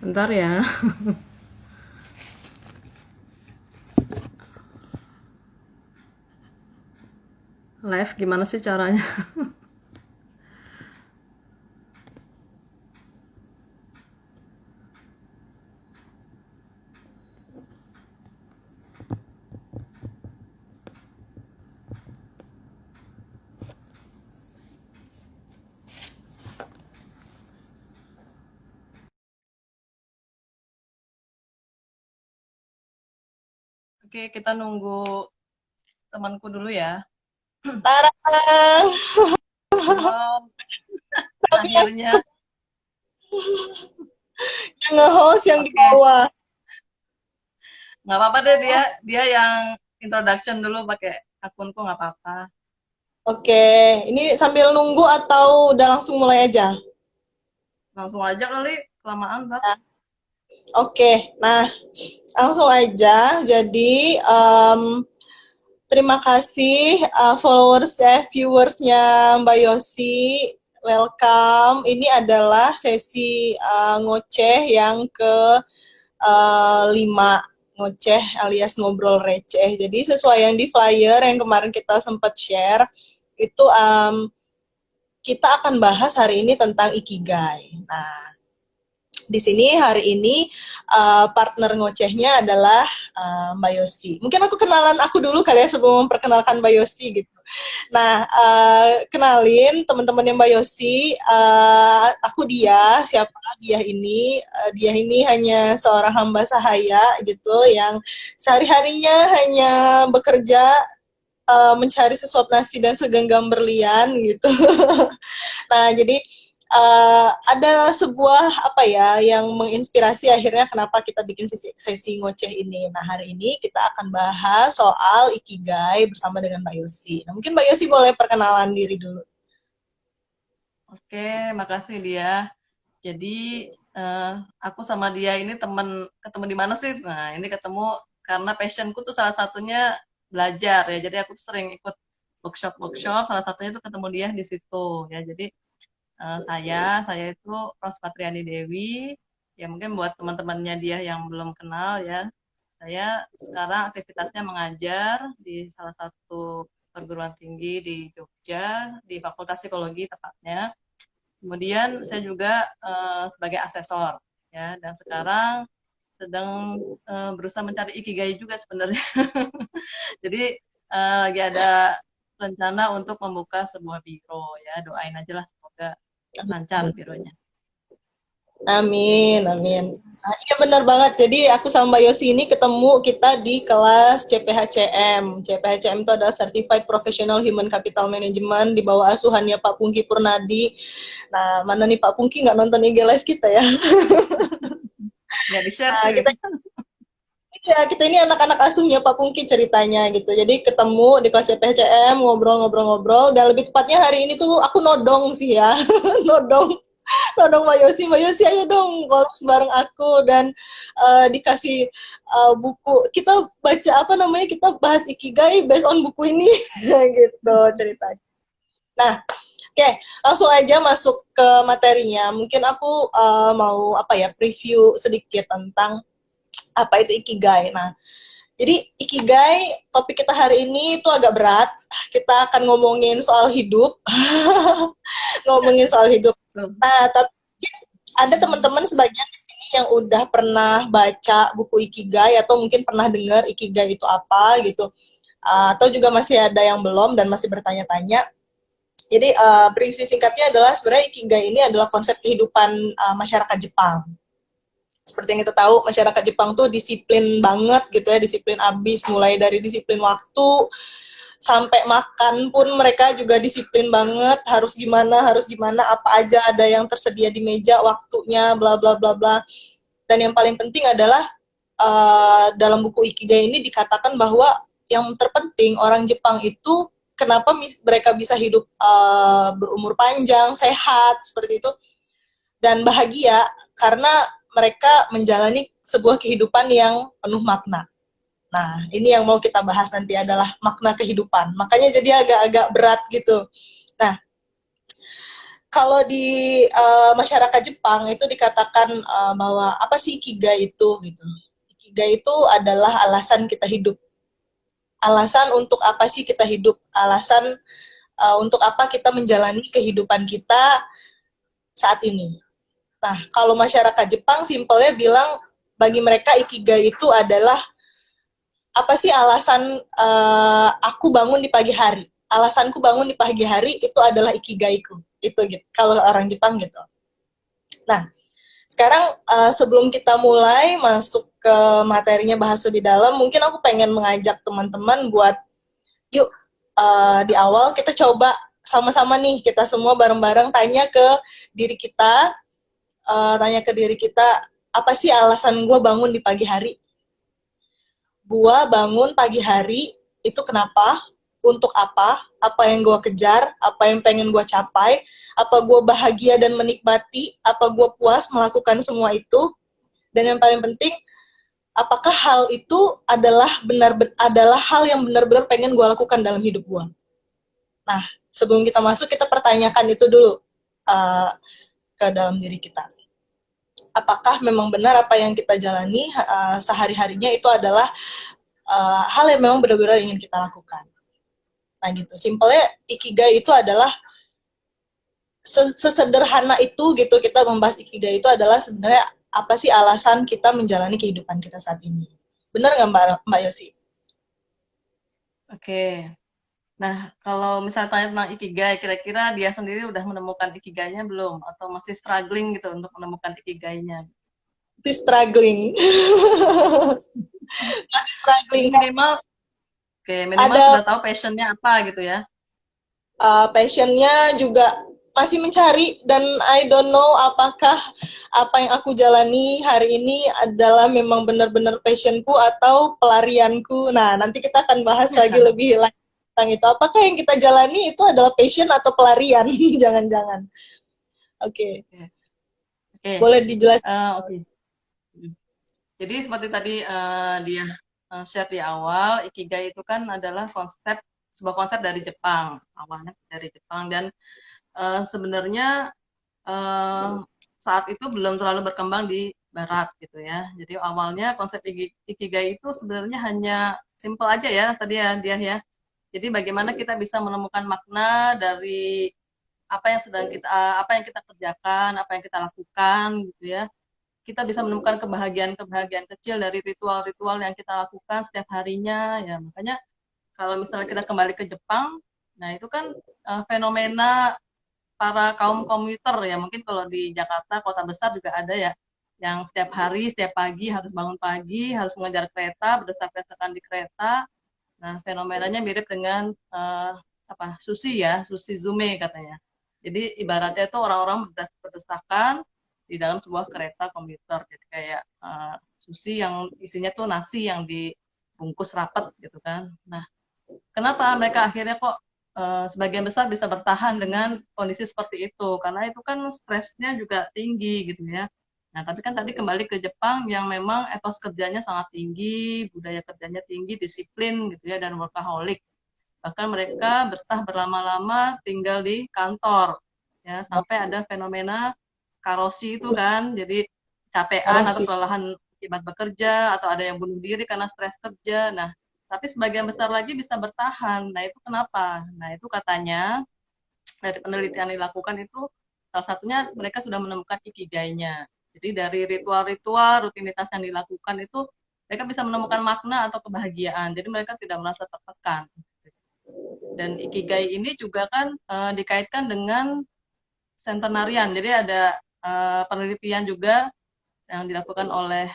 Bentar ya. Live gimana sih caranya? Oke, kita nunggu temanku dulu ya. Tarang, Wow, tapi yang akhirnya. nge-host yang di Oke, bawah. nggak apa-apa deh, dia dia yang introduction dulu pakai akunku, nggak apa-apa. Oke, ini sambil nunggu atau udah langsung mulai aja? Langsung aja kali, kelamaan ntar. Ya. Oke, nah langsung aja. Jadi terima kasih followers ya, viewersnya Mbak Yosi. Welcome. Ini adalah sesi ngoceh yang ke 5 ngoceh alias ngobrol receh. Jadi sesuai yang di flyer yang kemarin kita sempat share, itu kita akan bahas hari ini tentang ikigai. Nah, di sini hari ini partner ngocehnya adalah Mbak Yosi. Mungkin aku kenalan aku dulu kali ya sebelum memperkenalkan Mbak Yosi gitu. Nah, kenalin teman-temannya Mbak Yosi. Aku dia, siapa dia ini? Dia ini hanya seorang hamba sahaya gitu yang sehari-harinya hanya bekerja mencari sesuap nasi dan segenggam berlian gitu. Nah, jadi ada sebuah apa ya yang menginspirasi akhirnya kenapa kita bikin sesi ngoceh ini. Nah, hari ini kita akan bahas soal ikigai bersama dengan Mbak Yosi. Nah, mungkin Mbak Yosi boleh perkenalan diri dulu. Oke, makasih dia. Jadi eh, aku sama dia ini ketemu di mana sih? Nah, ini ketemu karena passionku tuh salah satunya belajar ya. Jadi aku tuh sering ikut workshop-workshop. Salah satunya tuh ketemu dia di situ ya. Jadi saya itu Rospatriani Dewi. Ya mungkin buat teman-temannya dia yang belum kenal ya. Saya sekarang aktivitasnya mengajar di salah satu perguruan tinggi di Jogja, di Fakultas Psikologi tepatnya. Kemudian saya juga sebagai asesor ya, dan sekarang sedang berusaha mencari ikigai juga sebenarnya. Jadi lagi ada rencana untuk membuka sebuah biro ya, doain aja lah semoga lancar bironya. Amin, amin. Nah, iya benar banget. Jadi aku sama Mbak Yosi ini ketemu kita di kelas CPHCM. CPHCM itu adalah Certified Professional Human Capital Management di bawah asuhannya Pak Pungki Purnadi. Nah, mana nih Pak Pungki nggak nonton IG live kita ya? Nggak di-share Nah, sih. kita ini anak-anak asuhnya Pak Pungki ceritanya gitu. Jadi ketemu di kelas CPHCM, ngobrol-ngobrol-ngobrol. Dan lebih tepatnya hari ini tuh aku nodong sih ya, nodong nodong Mbak Yosi ayo dong golf bareng aku dan dikasih buku. Kita baca apa namanya? Kita bahas ikigai based on buku ini gitu ceritanya. Nah, oke, langsung aja masuk ke materinya. Mungkin aku mau apa ya preview sedikit tentang apa itu ikigai. Nah, jadi ikigai topik kita hari ini itu agak berat. Kita akan ngomongin soal hidup, ngomongin soal hidup. Tuh. Nah, tapi ada teman-teman sebagian di sini yang udah pernah baca buku Ikigai atau mungkin pernah dengar Ikigai itu apa gitu. Atau juga masih ada yang belum dan masih bertanya-tanya. Jadi preview singkatnya adalah sebenarnya Ikigai ini adalah konsep kehidupan masyarakat Jepang. Seperti yang kita tahu, masyarakat Jepang tuh disiplin banget gitu ya, disiplin abis, mulai dari disiplin waktu, sampai makan pun mereka juga disiplin banget, harus gimana, apa aja ada yang tersedia di meja, waktunya, bla bla bla bla. Dan yang paling penting adalah dalam buku Ikigai ini dikatakan bahwa yang terpenting orang Jepang itu kenapa mereka bisa hidup berumur panjang, sehat seperti itu dan bahagia karena mereka menjalani sebuah kehidupan yang penuh makna. Nah, ini yang mau kita bahas nanti adalah makna kehidupan. Makanya jadi agak-agak berat gitu. Nah, kalau di masyarakat Jepang itu dikatakan bahwa apa sih ikigai itu gitu. Ikigai itu adalah alasan kita hidup. Alasan untuk apa sih kita hidup? Alasan untuk apa kita menjalani kehidupan kita saat ini. Nah, kalau masyarakat Jepang simpelnya bilang bagi mereka ikigai itu adalah apa sih alasan aku bangun di pagi hari? Alasanku bangun di pagi hari itu adalah ikigaiku. Itu gitu. Kalau orang Jepang gitu. Nah, sekarang sebelum kita mulai masuk ke materinya bahas lebih dalam, mungkin aku pengen mengajak teman-teman buat yuk di awal kita coba sama-sama nih kita semua bareng-bareng tanya ke diri kita apa sih alasan gue bangun di pagi hari? Gue bangun pagi hari itu kenapa? Untuk apa? Apa yang gue kejar? Apa yang pengen gue capai? Apa gue bahagia dan menikmati? Apa gue puas melakukan semua itu? Dan yang paling penting, apakah hal itu adalah hal yang benar-benar pengen gue lakukan dalam hidup gue? Nah, sebelum kita masuk, kita pertanyakan itu dulu ke dalam diri kita. Apakah memang benar apa yang kita jalani sehari-harinya itu adalah hal yang memang benar-benar ingin kita lakukan. Nah gitu, simpelnya ikigai itu adalah sesederhana itu gitu kita membahas ikigai itu adalah sebenarnya apa sih alasan kita menjalani kehidupan kita saat ini. Benar nggak Mbak Yosi? Oke. Nah, kalau misalnya tanya tentang ikigai, kira-kira dia sendiri udah menemukan ikigainya belum? Atau masih struggling gitu untuk menemukan ikigainya? Masih struggling. Masih Jadi struggling. minimal Ada sudah tahu passionnya apa gitu ya. passionnya juga masih mencari dan I don't know apakah apa yang aku jalani hari ini adalah memang benar-benar passionku atau pelarianku. Nah, nanti kita akan bahas lagi lebih lanjut tentang itu. Apakah yang kita jalani itu adalah passion atau pelarian? Jangan-jangan. Oke, Oke. Oke. boleh dijelaskan. Oke. Jadi seperti tadi dia share di awal, ikigai itu kan adalah sebuah konsep dari Jepang, awalnya dari Jepang dan sebenarnya eh, saat itu belum terlalu berkembang di Barat gitu ya. Jadi awalnya konsep ikigai itu sebenarnya hanya simple aja ya tadi ya dia ya. Jadi bagaimana kita bisa menemukan makna dari apa yang kita kerjakan, apa yang kita lakukan gitu ya. Kita bisa menemukan kebahagiaan-kebahagiaan kecil dari ritual-ritual yang kita lakukan setiap harinya ya. Makanya kalau misalnya kita kembali ke Jepang, nah itu kan fenomena para kaum komuter ya mungkin kalau di Jakarta kota besar juga ada ya yang setiap hari setiap pagi harus bangun pagi harus mengejar kereta berdesak-desakan di kereta. Nah fenomenanya mirip dengan sushi ya, sushi zume katanya. Jadi ibaratnya itu orang-orang berdesakan di dalam sebuah kereta komuter, jadi kayak sushi yang isinya tuh nasi yang dibungkus rapat gitu kan. Nah kenapa mereka akhirnya kok sebagian besar bisa bertahan dengan kondisi seperti itu? Karena itu kan stresnya juga tinggi gitu ya. Nah, tapi kan tadi kembali ke Jepang yang memang etos kerjanya sangat tinggi, budaya kerjanya tinggi, disiplin gitu ya, dan workaholic. Bahkan mereka betah berlama-lama tinggal di kantor, ya, sampai ada fenomena karosi itu kan, jadi capean atau Narasi. kelelahan akibat bekerja, atau ada yang bunuh diri karena stres kerja. Nah, tapi sebagian besar lagi bisa bertahan. Nah, itu kenapa? Nah, itu katanya dari penelitian yang dilakukan itu salah satunya mereka sudah menemukan ikigainya. Jadi dari ritual-ritual, rutinitas yang dilakukan itu mereka bisa menemukan makna atau kebahagiaan. Jadi mereka tidak merasa tertekan. Dan ikigai ini juga kan dikaitkan dengan centenarian. Jadi ada penelitian juga yang dilakukan oleh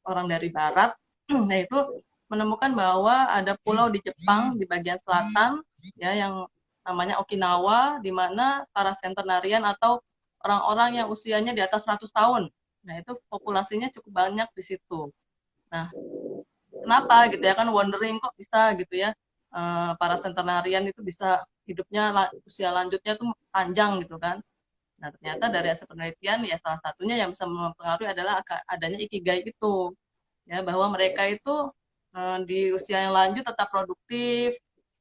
orang dari barat, yaitu menemukan bahwa ada pulau di Jepang di bagian selatan ya yang namanya Okinawa di mana para centenarian atau orang-orang yang usianya di atas 100 tahun. Nah, itu populasinya cukup banyak di situ. Nah, kenapa gitu ya kan wondering kok bisa gitu ya para centenarian itu bisa hidupnya usia lanjutnya tuh panjang gitu kan. Nah, ternyata dari hasil penelitian ya salah satunya yang bisa mempengaruhi adalah adanya ikigai itu. Ya, bahwa mereka itu di usia yang lanjut tetap produktif,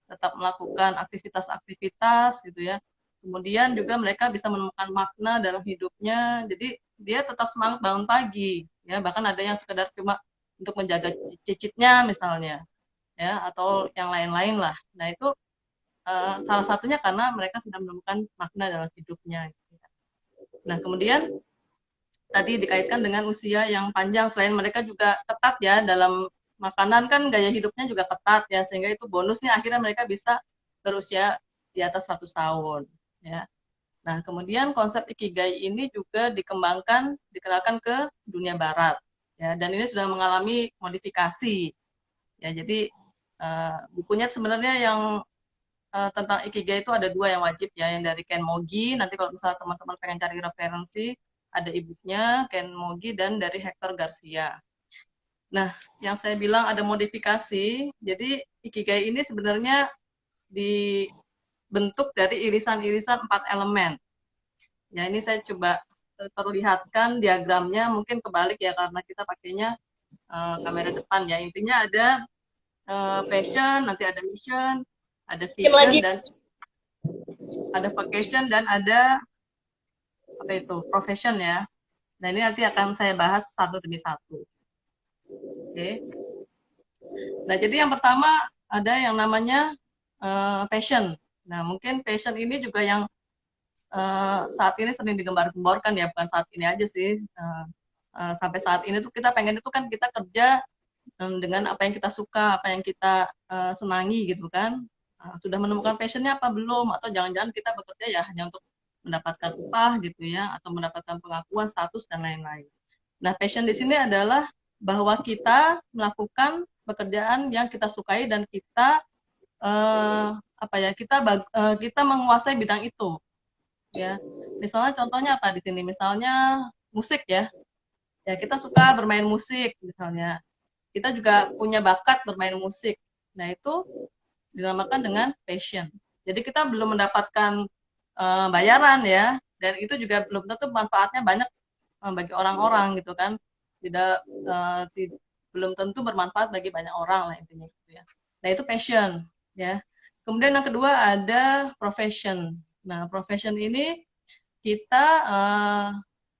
tetap melakukan aktivitas-aktivitas gitu ya. Kemudian juga mereka bisa menemukan makna dalam hidupnya. Jadi dia tetap semangat bangun pagi, ya. Bahkan ada yang sekedar cuma untuk menjaga cicitnya misalnya, ya, atau yang lain-lain lah. Nah itu salah satunya karena mereka sudah menemukan makna dalam hidupnya. Nah kemudian tadi dikaitkan dengan usia yang panjang, selain mereka juga ketat ya dalam makanan, kan gaya hidupnya juga ketat ya, sehingga itu bonusnya akhirnya mereka bisa berusia di atas 100 tahun ya. Nah, kemudian konsep ikigai ini juga dikembangkan, dikenalkan ke dunia barat ya, dan ini sudah mengalami modifikasi ya. Jadi bukunya sebenarnya yang tentang ikigai itu ada dua yang wajib ya, yang dari Ken Mogi. Nanti kalau misalnya teman-teman pengen cari referensi, ada e-booknya Ken Mogi dan dari Hector Garcia. Nah, yang saya bilang ada modifikasi, jadi ikigai ini sebenarnya dibentuk dari irisan-irisan 4 elemen. Ya, ini saya coba perlihatkan diagramnya, mungkin kebalik ya karena kita pakainya kamera depan ya. Intinya ada passion, nanti ada mission, ada Mungkin vision, lagi. dan ada vocation, dan ada apa itu profession ya. Nah ini nanti akan saya bahas satu demi satu. Oke. Nah jadi yang pertama ada yang namanya passion. Nah mungkin passion ini juga yang saat ini sering digembar-gemborkan ya, bukan saat ini aja sih. Sampai saat ini tuh kita pengen itu kan kita kerja dengan apa yang kita suka, apa yang kita senangi gitu kan. Sudah menemukan passionnya apa belum? Atau jangan-jangan kita bekerja ya hanya untuk mendapatkan upah gitu ya, atau mendapatkan pengakuan, status, dan lain-lain. Nah, passion di sini adalah bahwa kita melakukan pekerjaan yang kita sukai dan kita apa ya, kita menguasai bidang itu ya. Misalnya contohnya apa di sini? Misalnya musik ya. Ya, kita suka bermain musik misalnya. Kita juga punya bakat bermain musik. Nah, itu dinamakan dengan passion. Jadi kita belum mendapatkan bayaran ya, dan itu juga belum tentu manfaatnya banyak bagi orang-orang gitu kan. Tidak belum tentu bermanfaat bagi banyak orang lah intinya gitu ya. Nah, itu passion ya. Kemudian yang kedua ada profession. Nah, profession ini kita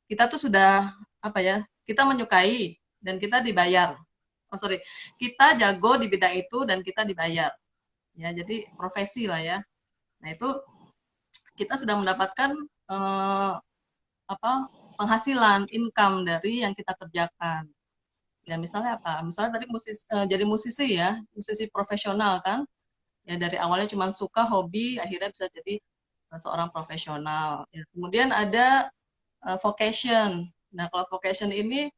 kita tuh sudah apa ya? Kita menyukai dan kita dibayar. Oh sorry, kita jago di bidang itu dan kita dibayar. Ya, jadi profesi lah ya. Nah itu kita sudah mendapatkan eh, apa penghasilan, income dari yang kita kerjakan. Ya misalnya apa? Misalnya tadi jadi musisi ya, musisi profesional kan. Ya dari awalnya cuma suka hobi, akhirnya bisa jadi seorang profesional. Ya, kemudian ada vocation. Nah kalau vocation ini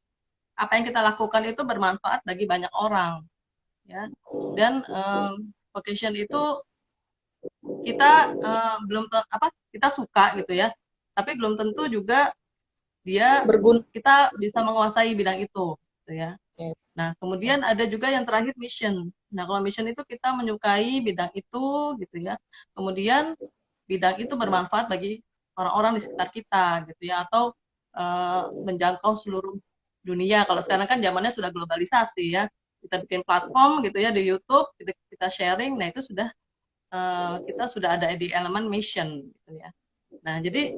apa yang kita lakukan itu bermanfaat bagi banyak orang. Ya, dan vocation itu kita belum apa kita suka gitu ya, tapi belum tentu juga dia Berguna. kita bisa menguasai bidang itu gitu ya. Nah kemudian ada juga yang terakhir mission. Nah kalau mission itu kita menyukai bidang itu gitu ya, kemudian bidang itu bermanfaat bagi orang-orang di sekitar kita gitu ya, atau menjangkau seluruh dunia. Kalau sekarang kan zamannya sudah globalisasi ya, kita bikin platform gitu ya di YouTube, kita sharing, nah itu sudah kita sudah ada di elemen mission gitu ya. Nah, jadi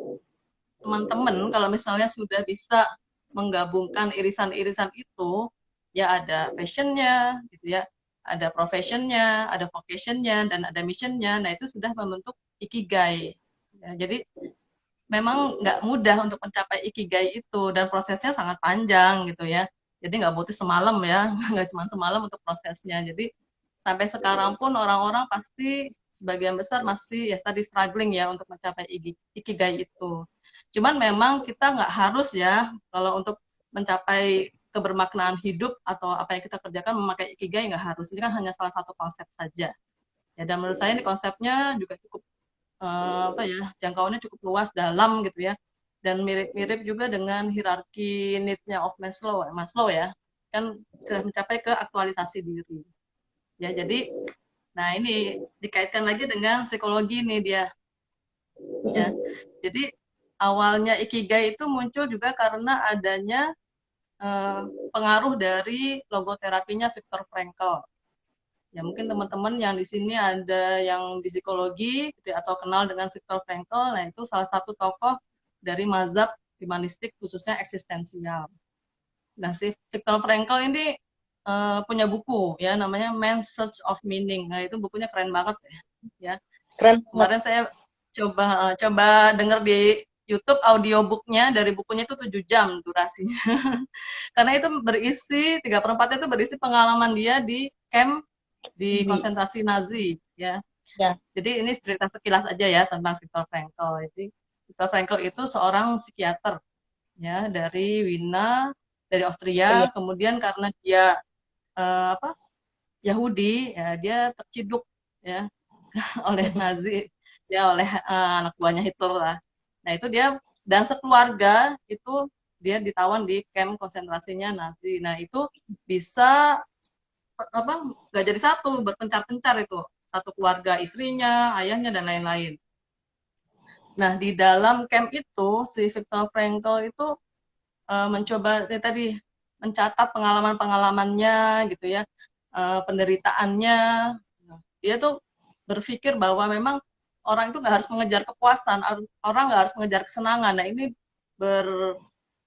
teman-teman kalau misalnya sudah bisa menggabungkan irisan-irisan itu, ya ada passionnya gitu ya, ada professionnya, ada vocationnya, dan ada missionnya. Nah, itu sudah membentuk ikigai. Ya, jadi memang nggak mudah untuk mencapai ikigai itu dan prosesnya sangat panjang gitu ya. Jadi nggak butuh semalam ya, nggak cuma semalam untuk prosesnya. Jadi sampai sekarang pun orang-orang pasti sebagian besar masih ya tadi struggling ya untuk mencapai ikigai itu. Cuman memang kita nggak harus ya kalau untuk mencapai kebermaknaan hidup atau apa yang kita kerjakan memakai ikigai, nggak harus. Ini kan hanya salah satu konsep saja. Ya, dan menurut saya ini konsepnya juga cukup apa ya jangkauannya cukup luas dalam gitu ya, dan mirip-mirip juga dengan hierarki need-nya of Maslow ya, kan sudah mencapai ke aktualisasi diri ya. Jadi nah ini dikaitkan lagi dengan psikologi nih dia ya. Jadi awalnya ikigai itu muncul juga karena adanya pengaruh dari logoterapinya Viktor Frankl Ya mungkin teman-teman yang di sini ada yang di psikologi gitu, atau kenal dengan Viktor Frankl. Nah, itu salah satu tokoh dari mazhab humanistik khususnya eksistensial. Nah, si Viktor Frankl ini punya buku ya namanya Man's Search of Meaning. Nah, itu bukunya keren banget ya. Keren banget. Kemarin saya coba denger di YouTube audiobooknya, dari bukunya itu 7 jam durasinya. Karena itu berisi 3/4 itu berisi pengalaman dia di camp di Di, konsentrasi Nazi ya. ya, Jadi ini cerita sekilas aja ya tentang Viktor Frankl. Jadi Viktor Frankl itu seorang psikiater ya dari Wina, dari iya. Austria. Kemudian karena dia apa Yahudi ya, dia terciduk ya oleh Nazi, ya oleh anak buahnya Hitler lah. Nah itu dia dan sekeluarga itu dia ditawan di camp konsentrasinya Nazi. Nah itu bisa apa nggak jadi satu, berpencar-pencar itu satu keluarga, istrinya, ayahnya dan lain-lain. Nah di dalam camp itu si Viktor Frankl itu mencoba tadi mencatat pengalaman-pengalamannya gitu ya, penderitaannya. Dia tuh berpikir bahwa memang orang itu nggak harus mengejar kepuasan, orang nggak harus mengejar kesenangan. Nah ini ber,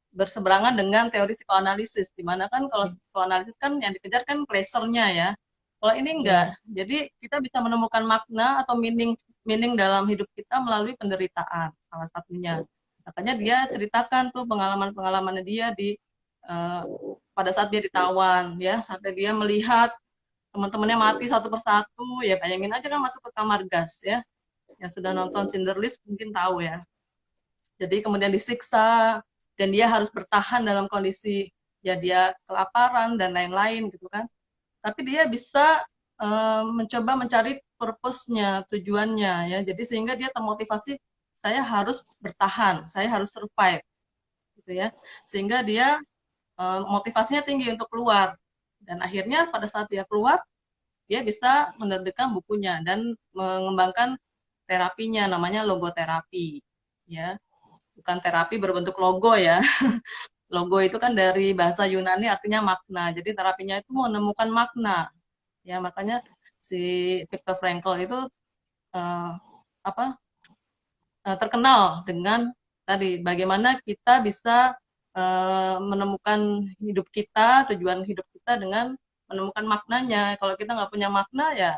berseberangan dengan teori psikoanalisis, di mana kan kalau psikoanalisis kan yang dikejar kan pleasure-nya ya. Kalau ini Iya. enggak. Jadi kita bisa menemukan makna atau meaning meaning dalam hidup kita melalui penderitaan salah satunya. Makanya dia ceritakan tuh pengalaman-pengalamannya dia di uh, pada saat dia ditawan ya, sampai dia melihat teman-temannya mati satu persatu. Ya bayangin aja kan masuk ke kamar gas ya. Yang sudah nonton Schindler's List mungkin tahu ya. Jadi kemudian disiksa dan dia harus bertahan dalam kondisi ya dia kelaparan dan lain-lain gitu kan. Tapi dia bisa mencoba mencari purpose-nya, tujuannya ya. Jadi sehingga dia termotivasi, saya harus bertahan, saya harus survive gitu ya. Sehingga dia motivasinya tinggi untuk keluar. Dan akhirnya pada saat dia keluar, dia bisa menerbitkan bukunya dan mengembangkan terapinya namanya logoterapi ya, bukan terapi berbentuk logo ya. Logo itu kan dari bahasa Yunani artinya makna. Jadi terapinya itu menemukan makna. Ya, makanya si Viktor Frankl itu eh, apa terkenal dengan tadi bagaimana kita bisa menemukan hidup kita, tujuan hidup kita dengan menemukan maknanya. Kalau kita nggak punya makna ya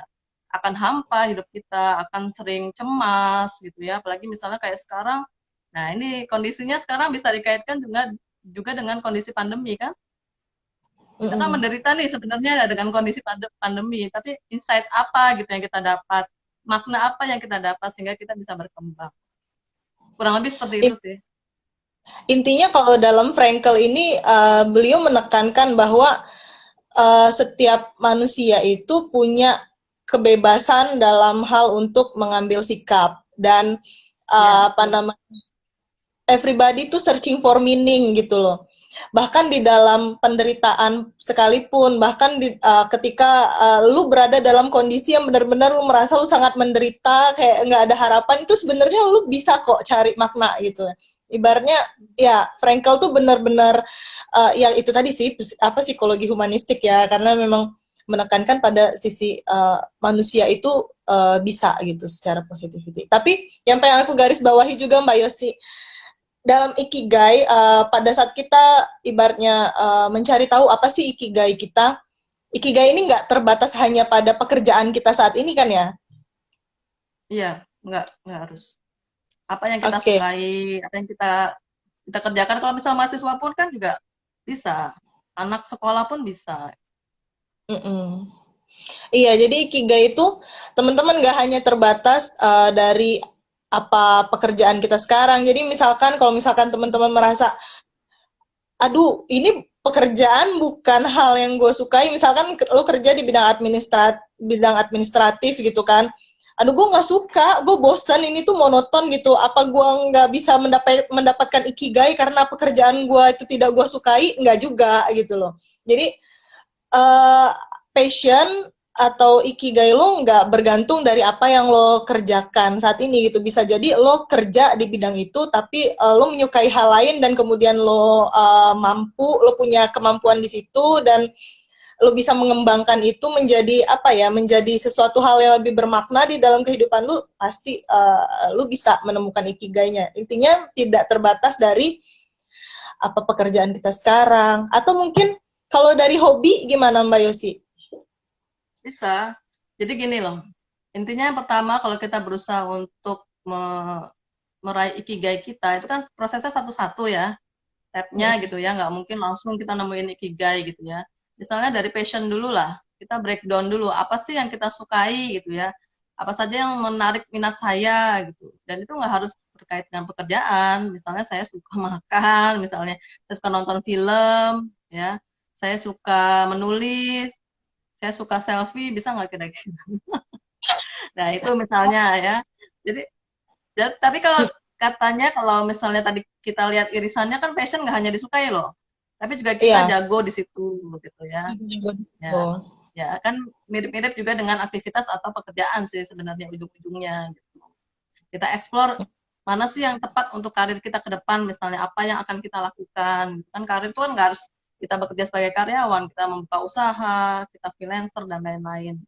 akan hampa hidup kita, akan sering cemas gitu ya. Apalagi misalnya kayak sekarang. Nah, ini kondisinya sekarang bisa dikaitkan dengan juga dengan kondisi pandemi kan. Kita kan Mm-mm. menderita nih sebenarnya dengan kondisi pandemi, tapi insight apa gitu yang kita dapat, makna apa yang kita dapat sehingga kita bisa berkembang. Kurang lebih seperti itu In- sih. Intinya kalau dalam Frankel ini beliau menekankan bahwa setiap manusia itu punya kebebasan dalam hal untuk mengambil sikap dan Ya, apa betul. namanya everybody tuh searching for meaning gitu loh. Bahkan di dalam penderitaan sekalipun, bahkan ketika lu berada dalam kondisi yang benar-benar lu merasa lu sangat menderita, kayak nggak ada harapan, itu sebenarnya lu bisa kok cari makna gitu. Ibaratnya ya Frankel tuh benar-benar ya itu tadi sih apa psikologi humanistik ya, karena memang menekankan pada sisi manusia itu bisa gitu secara positivity. Tapi yang pengen aku garis bawahi juga Mbak Yosi, dalam ikigai pada saat kita ibaratnya mencari tahu apa sih ikigai kita, ikigai ini nggak terbatas hanya pada pekerjaan kita saat ini kan ya. Iya, nggak harus. Apa yang kita Oke. Okay. sukai, apa yang kita kerjakan. Kalau misal mahasiswa pun kan juga bisa. Anak sekolah pun bisa. Mm-mm. Iya, jadi ikigai itu teman-teman nggak hanya terbatas dari apa pekerjaan kita sekarang. Jadi misalkan kalau misalkan teman-teman merasa aduh ini pekerjaan bukan hal yang gue sukai, misalkan lo kerja di bidang administratif gitu kan, aduh gue nggak suka, gue bosan, ini tuh monoton gitu, apa gue nggak bisa mendapatkan ikigai karena pekerjaan gue itu tidak gue sukai, nggak juga gitu loh. Jadi uh, passion atau ikigai lo nggak bergantung dari apa yang lo kerjakan saat ini gitu. Bisa jadi lo kerja di bidang itu tapi lo menyukai hal lain dan kemudian lo mampu, lo punya kemampuan di situ dan lo bisa mengembangkan itu menjadi apa ya, menjadi sesuatu hal yang lebih bermakna di dalam kehidupan lo, pasti lo bisa menemukan ikigainya. Intinya tidak terbatas dari apa pekerjaan kita sekarang, atau mungkin kalau dari hobi gimana Mbak Yosi? Bisa. Jadi gini loh, intinya yang pertama kalau kita berusaha untuk meraih ikigai kita, itu kan prosesnya satu-satu ya, step-nya gitu ya, nggak mungkin langsung kita nemuin ikigai gitu ya. Misalnya dari passion dulu lah, kita breakdown dulu, apa sih yang kita sukai gitu ya, apa saja yang menarik minat saya gitu. Dan itu nggak harus terkait dengan pekerjaan, misalnya saya suka makan, misalnya saya suka nonton film, ya, saya suka menulis, saya suka selfie, bisa nggak kira-kira? Nah, itu misalnya ya. Jadi, tapi kalau katanya kalau misalnya tadi kita lihat irisannya kan passion nggak hanya disukai loh, tapi juga kita Iya, jago di situ gitu ya. itu juga gitu. Ya, ya kan mirip-mirip juga dengan aktivitas atau pekerjaan sih sebenarnya ujung-ujungnya. Gitu. Kita explore mana sih yang tepat untuk karir kita ke depan, misalnya apa yang akan kita lakukan. Kan karir itu kan nggak harus kita bekerja sebagai karyawan, kita membuka usaha, kita freelancer dan lain-lain.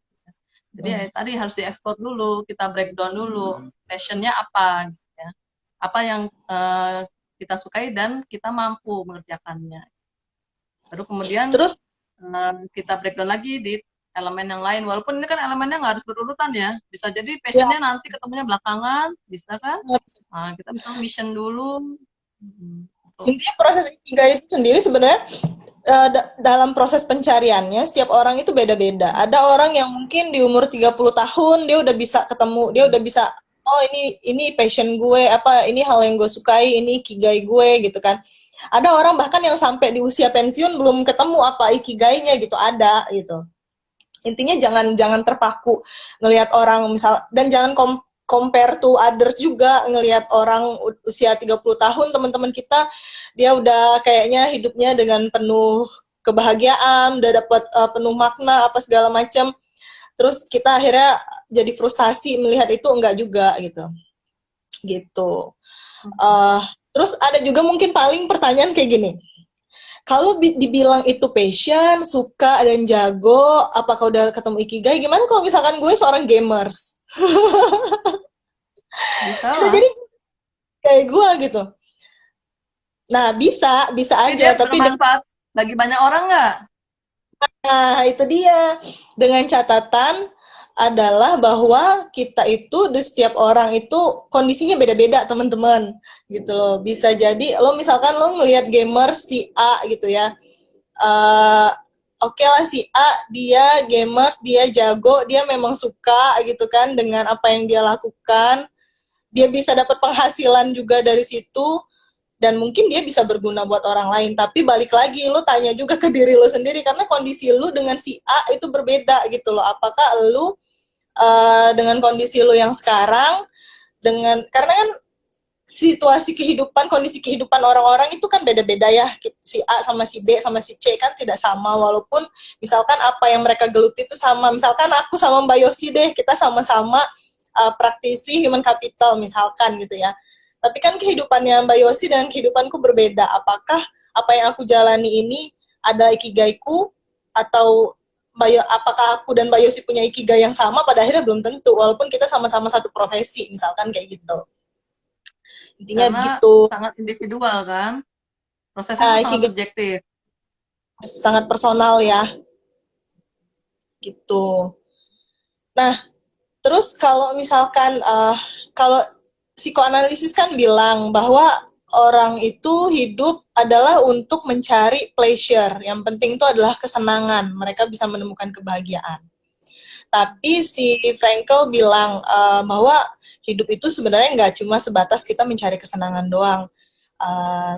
Jadi ya, tadi harus diekspor dulu, kita breakdown dulu, passionnya apa, gitu ya. Apa yang kita sukai dan kita mampu mengerjakannya. Baru kemudian Terus kita breakdown lagi di elemen yang lain. Walaupun ini kan elemennya nggak harus berurutan ya. Bisa jadi ya, passionnya nanti ketemunya belakangan, bisa kan? Nah, kita bisa mission dulu. Tuh. intinya proses ikigai itu sendiri sebenarnya dalam proses pencariannya setiap orang itu beda-beda. Ada orang yang mungkin di umur 30 tahun dia udah bisa ketemu, dia udah bisa, oh ini passion gue, apa ini hal yang gue sukai, ini ikigai gue gitu kan. Ada orang bahkan yang sampai di usia pensiun belum ketemu apa ikigainya gitu, ada gitu. Intinya jangan jangan terpaku ngelihat orang misal, dan jangan compare to others juga, ngelihat orang usia 30 tahun teman-teman kita dia udah kayaknya hidupnya dengan penuh kebahagiaan, udah dapat penuh makna apa segala macam, terus kita akhirnya jadi frustasi melihat itu, enggak juga gitu gitu. uh, Terus ada juga mungkin paling pertanyaan kayak gini, kalau dibilang itu passion, suka dan jago, apakah udah ketemu ikigai? Gimana kalau misalkan gue seorang gamers? Bisa Bisa lah. jadi kayak gue gitu. Nah, bisa, bisa Tapi aja. dia Tapi bermanfaat bagi banyak orang nggak? nah, itu dia. Dengan catatan adalah bahwa kita itu di setiap orang itu kondisinya beda-beda, teman-teman. Gitu loh. Bisa jadi lo misalkan lo ngelihat gamer si A gitu ya. uh, Oke lah si A dia gamers, dia jago, dia memang suka gitu kan dengan apa yang dia lakukan, dia bisa dapat penghasilan juga dari situ, dan mungkin dia bisa berguna buat orang lain. Tapi balik lagi lu tanya juga ke diri lu sendiri, karena kondisi lu dengan si A itu berbeda gitu loh. Apakah lu dengan kondisi lu yang sekarang, dengan karena kan situasi kehidupan, kondisi kehidupan orang-orang itu kan beda-beda ya. Si A sama si B sama si C kan tidak sama, walaupun misalkan apa yang mereka geluti itu sama. Misalkan aku sama Mbak Yosi deh, kita sama-sama praktisi human capital misalkan gitu ya. Tapi kan kehidupannya Mbak Yosi dan kehidupanku berbeda. Apakah apa yang aku jalani ini ada ikigaiku, atau apakah aku dan Mbak Yosi punya ikigai yang sama? Pada akhirnya belum tentu, walaupun kita sama-sama satu profesi misalkan kayak gitu. Intinya Karena begitu. sangat individual kan. Prosesnya itu Nah, sangat ikigai subjektif. sangat personal ya, gitu. Nah, terus kalau misalkan kalau psikoanalisis kan bilang bahwa orang itu hidup adalah untuk mencari pleasure. Yang penting itu adalah kesenangan. Mereka bisa menemukan kebahagiaan. Tapi si Frankel bilang bahwa hidup itu sebenarnya nggak cuma sebatas kita mencari kesenangan doang,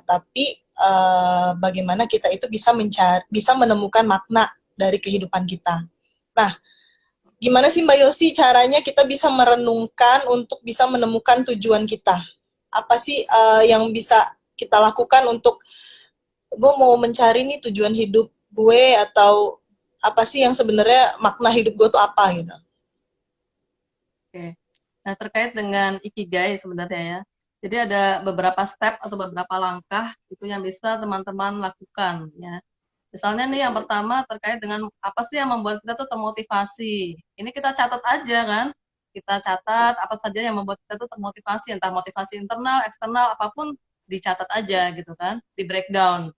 tapi bagaimana kita itu bisa menemukan makna dari kehidupan kita. Nah, gimana sih Mbak Yosi caranya kita bisa merenungkan untuk bisa menemukan tujuan kita? Apa sih yang bisa kita lakukan untuk gue mau mencari nih tujuan hidup gue, atau apa sih yang sebenarnya makna hidup gue tuh apa gitu? Oke. Nah, terkait dengan ikigai sebenarnya ya. Jadi ada beberapa step atau beberapa langkah itu yang bisa teman-teman lakukan ya. Misalnya nih yang pertama terkait dengan apa sih yang membuat kita tuh termotivasi. Ini kita catat aja kan. Kita catat apa saja yang membuat kita tuh termotivasi, entah motivasi internal, eksternal, apapun dicatat aja gitu kan, di breakdown.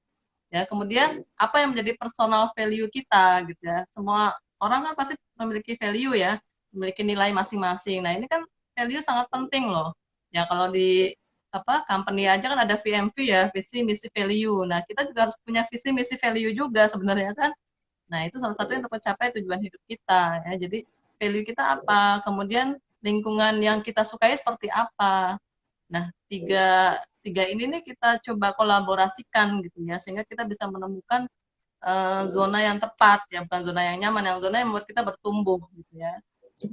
Ya, kemudian apa yang menjadi personal value kita gitu ya. Semua orang kan pasti memiliki value ya, memiliki nilai masing-masing. Nah, ini kan value sangat penting loh. Ya, kalau di apa company aja kan ada VMV ya, visi misi value. Nah, kita juga harus punya visi misi value juga sebenarnya kan. Nah, itu salah satunya untuk mencapai tujuan hidup kita ya. Jadi value kita apa, kemudian lingkungan yang kita sukai seperti apa. Nah, tiga tiga ini nih kita coba kolaborasikan gitu ya, sehingga kita bisa menemukan zona yang tepat ya, bukan zona yang nyaman, yang zona yang membuat kita bertumbuh gitu ya.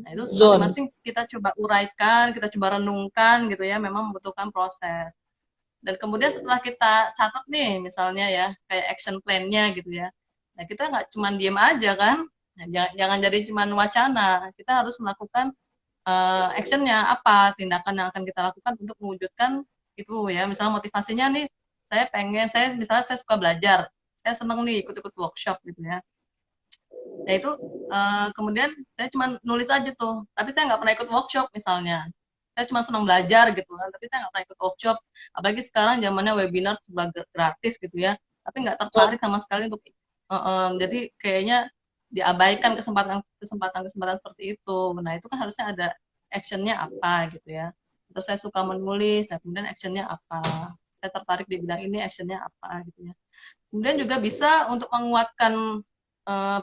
Nah, itu Zone. masing-masing kita coba uraikan, kita coba renungkan gitu ya, memang membutuhkan proses. Dan kemudian setelah kita catat nih, misalnya ya, kayak action plan-nya gitu ya. Nah, kita nggak cuma diem aja kan, nah, jangan jadi cuma wacana, kita harus melakukan actionnya apa, tindakan yang akan kita lakukan untuk mewujudkan itu ya. Misalnya motivasinya nih, saya misalnya saya suka belajar, saya seneng nih ikut-ikut workshop gitu ya. Ya itu kemudian saya cuma nulis aja tuh, tapi saya nggak pernah ikut workshop misalnya. Saya cuma senang belajar gitu kan, tapi saya nggak pernah ikut workshop. Apalagi sekarang zamannya webinar sudah gratis gitu ya, tapi nggak tertarik sama sekali untuk jadi kayaknya diabaikan kesempatan seperti itu. Nah itu kan harusnya ada actionnya apa gitu ya. Terus saya suka menulis, nah kemudian actionnya apa. Saya tertarik di bidang ini, actionnya apa gitu ya. Kemudian juga bisa untuk menguatkan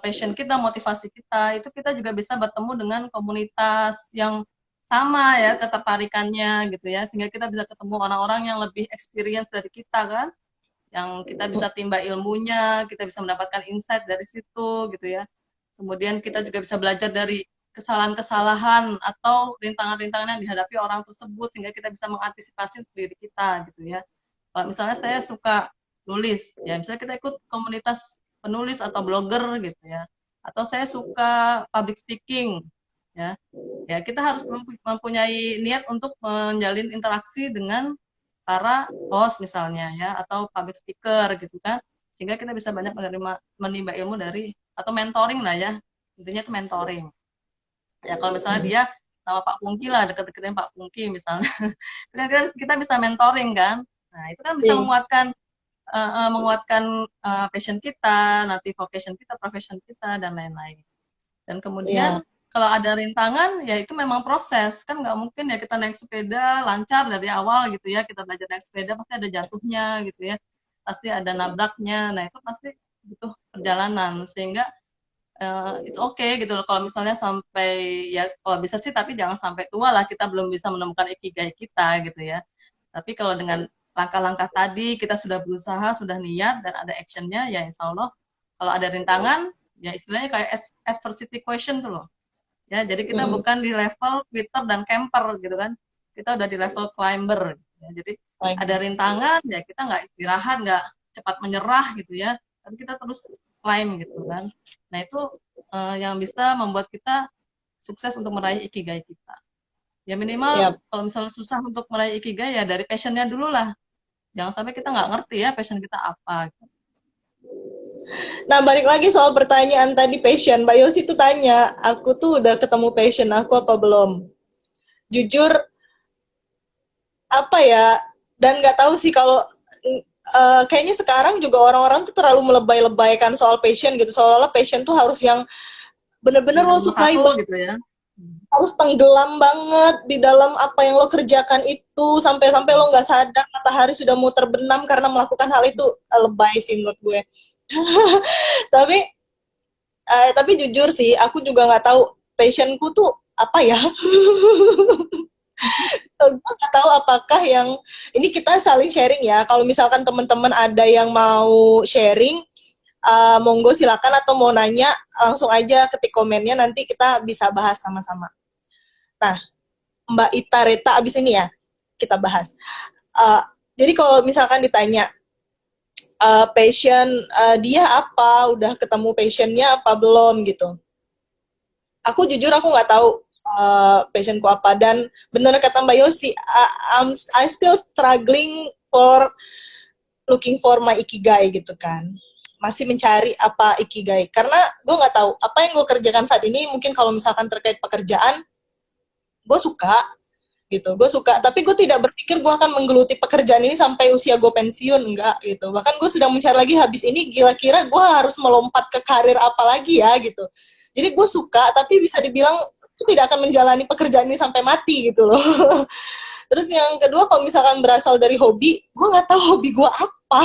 passion kita, motivasi kita, itu kita juga bisa bertemu dengan komunitas yang sama ya ketertarikannya gitu ya, sehingga kita bisa ketemu orang-orang yang lebih experience dari kita kan, yang kita bisa timba ilmunya, kita bisa mendapatkan insight dari situ gitu ya. Kemudian kita juga bisa belajar dari kesalahan-kesalahan atau rintangan-rintangan yang dihadapi orang tersebut sehingga kita bisa mengantisipasi untuk diri kita gitu ya. Kalau misalnya saya suka nulis, ya misalnya kita ikut komunitas penulis atau blogger gitu ya. Atau saya suka public speaking, ya. Ya kita harus mempunyai niat untuk menjalin interaksi dengan para host misalnya ya atau public speaker gitu kan. Sehingga kita bisa banyak menimba ilmu dari atau mentoring lah ya. Intinya itu mentoring. Ya kalau misalnya dia sama Pak Pungki lah, deket-deketin Pak Pungki misalnya. Kita bisa mentoring kan. Nah, itu kan bisa Iya. menguatkan passion kita, nanti vocation kita, profession kita, dan lain-lain. Dan kemudian Iya. kalau ada rintangan, ya itu memang proses. Kan nggak mungkin ya kita naik sepeda lancar dari awal gitu ya. Kita belajar naik sepeda pasti ada jatuhnya gitu ya. Pasti ada nabraknya. Nah itu pasti butuh perjalanan. Sehingga it's okay gitu loh. Kalau misalnya sampai, ya kalau bisa sih tapi jangan sampai tua lah kita belum bisa menemukan ikigai kita gitu ya. Tapi kalau dengan langkah-langkah tadi kita sudah berusaha, sudah niat dan ada actionnya, ya insya Allah kalau ada rintangan, ya istilahnya kayak adversity question tuh loh. Ya, jadi kita bukan di level Twitter dan camper gitu kan. Kita udah di level climber. Ya. Jadi ada rintangan, ya kita nggak istirahat, nggak cepat menyerah gitu ya. Tapi kita terus climb gitu kan. Nah itu yang bisa membuat kita sukses untuk meraih ikigai kita. Ya minimal Iya. kalau misalnya susah untuk meraih ikigai ya dari passionnya dulu lah. Jangan sampai kita nggak ngerti ya passion kita apa. Nah, balik lagi soal pertanyaan tadi passion. Mbak Yosi tuh tanya, aku tuh udah ketemu passion aku apa belum? Jujur, apa ya, dan nggak tahu sih kalau kayaknya sekarang juga orang-orang tuh terlalu melebay-lebaykan soal passion gitu. Seolah-olah passion tuh harus yang bener-bener Iya, lo nomor sukai satu banget, gitu ya. harus tenggelam banget di dalam apa yang lo kerjakan itu sampai-sampai lo nggak sadar matahari sudah mau terbenam karena melakukan hal itu. Lebay sih menurut gue. tapi tapi jujur sih aku juga nggak tahu passionku tuh apa ya. Gue nggak tahu apakah yang ini kita saling sharing ya. Kalau misalkan teman-teman ada yang mau sharing, monggo silakan, atau mau nanya langsung aja ketik komennya, nanti kita bisa bahas sama-sama. Nah, Mbak Ita Reta abis ini ya kita bahas. Uh, jadi kalau misalkan ditanya passion dia apa, udah ketemu passionnya apa belum gitu. Aku jujur aku nggak tahu passionku apa, dan bener kata Mbak Yosi, I still struggling for looking for my ikigai gitu kan. masih mencari apa ikigai, karena gue nggak tahu apa yang gue kerjakan saat ini. Mungkin kalau misalkan terkait pekerjaan, gue suka gitu, gue suka, tapi gue tidak berpikir gue akan menggeluti pekerjaan ini sampai usia gue pensiun, enggak gitu. Bahkan gue sedang mencari lagi, habis ini kira-kira gue harus melompat ke karir apa lagi ya gitu. Jadi gue suka, tapi bisa dibilang gue tidak akan menjalani pekerjaan ini sampai mati gitu loh. Terus yang kedua, kalau misalkan berasal dari hobi, gue nggak tahu hobi gue apa.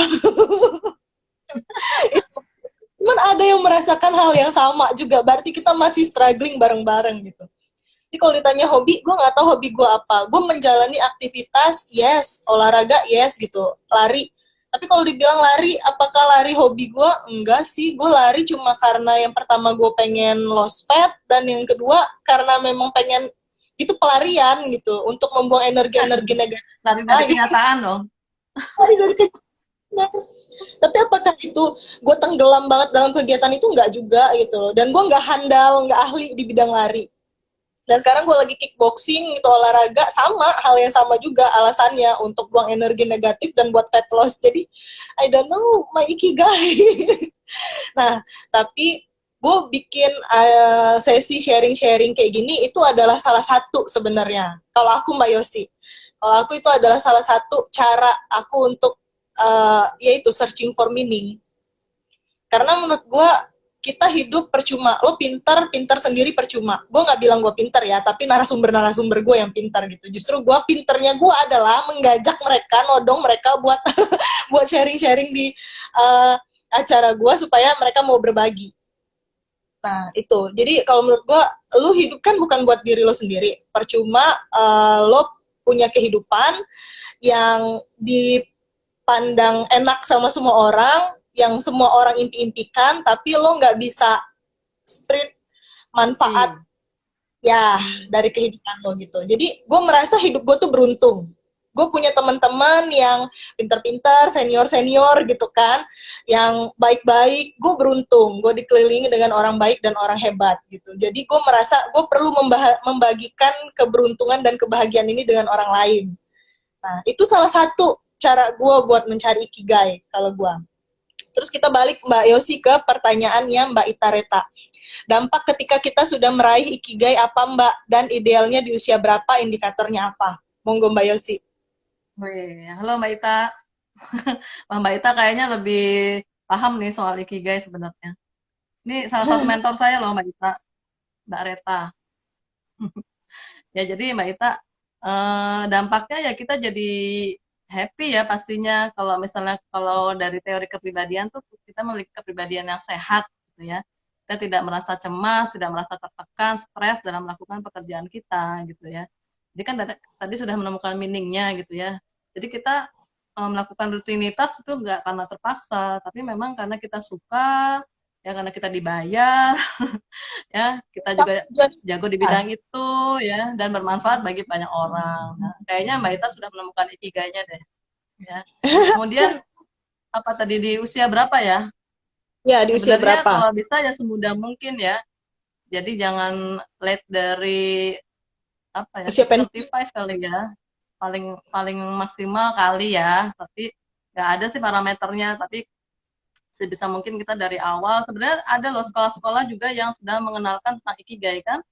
Cuman ada yang merasakan hal yang sama juga, berarti kita masih struggling bareng-bareng gitu. Jadi kalau ditanya hobi, gue nggak tahu hobi gue apa. Gue menjalani aktivitas, yes. Olahraga, yes gitu. Lari. Tapi kalau dibilang lari, apakah lari hobi gue? Enggak sih. Gue lari cuma karena yang pertama gue pengen lost fat, dan yang kedua karena memang pengen itu pelarian gitu, untuk membuang energi-energi negatif. Lari Nah, dari gitu. kenyataan dong. Lari dari kegiatan. Tapi apakah itu gue tenggelam banget dalam kegiatan itu? Enggak juga gitu. Dan gue nggak handal, nggak ahli di bidang lari. Dan sekarang gue lagi kickboxing, itu olahraga, sama hal yang sama juga alasannya, untuk buang energi negatif dan buat fat loss. Jadi I don't know my ikigai. Nah, tapi gue bikin sesi sharing-sharing kayak gini itu adalah salah satu sebenarnya. Kalau aku, Mbak Yosi, kalau aku itu adalah salah satu cara aku untuk yaitu searching for meaning. Karena menurut gue, kita hidup percuma. Lo pintar, pintar sendiri percuma. Gue nggak bilang gue pintar ya, tapi narasumber-narasumber gue yang pintar gitu. Justru gue, pinternya gue adalah menggajak mereka, nodong mereka buat buat sharing-sharing di acara gue, supaya mereka mau berbagi. Nah, itu. Jadi kalau menurut gue, lo hidup kan bukan buat diri lo sendiri. Percuma lo punya kehidupan yang dipandang enak sama semua orang, yang semua orang impi-impikan, tapi lo nggak bisa spread manfaat ya dari kehidupan lo gitu. Jadi gue merasa hidup gue tuh beruntung. Gue punya teman-teman yang pintar-pintar, senior-senior gitu kan, yang baik-baik. Gue beruntung, gue dikelilingi dengan orang baik dan orang hebat gitu. Jadi gue merasa gue perlu membagikan keberuntungan dan kebahagiaan ini dengan orang lain. Nah, itu salah satu cara gue buat mencari ikigai kalau gue. Terus kita balik, Mbak Yosi, ke pertanyaannya Mbak Itareta. Dampak ketika kita sudah meraih ikigai apa, Mbak? Dan idealnya di usia berapa, indikatornya apa? Monggo, Mbak Yosi. Wih, halo Mbak Ita. Wah, Mbak Ita kayaknya lebih paham nih soal ikigai sebenarnya. Ini salah satu mentor saya loh Mbak Ita, Mbak Reta. Ya jadi Mbak Ita, dampaknya ya kita jadi happy ya pastinya. Kalau misalnya kalau dari teori kepribadian tuh kita memiliki kepribadian yang sehat gitu ya. Kita tidak merasa cemas, tidak merasa tertekan, stres dalam melakukan pekerjaan kita gitu ya. Jadi kan tadi sudah menemukan meaningnya gitu ya. Jadi kita melakukan rutinitas itu nggak karena terpaksa, tapi memang karena kita suka, ya karena kita dibayar, ya kita juga jago di bidang itu ya dan bermanfaat bagi banyak orang. Nah, kayaknya Mbak Ita sudah menemukan ikigainya deh ya. Kemudian apa tadi di usia berapa ya? Ya, di usia Sebenarnya berapa? kalau bisa ya semudah mungkin ya. Jadi jangan late dari apa ya Usia pensiun. 35 kali ya. Paling paling maksimal kali ya. Tapi nggak ada sih parameternya. Tapi sebisa mungkin kita dari awal. Sebenarnya ada loh sekolah-sekolah juga yang sudah mengenalkan tentang ikigai kan.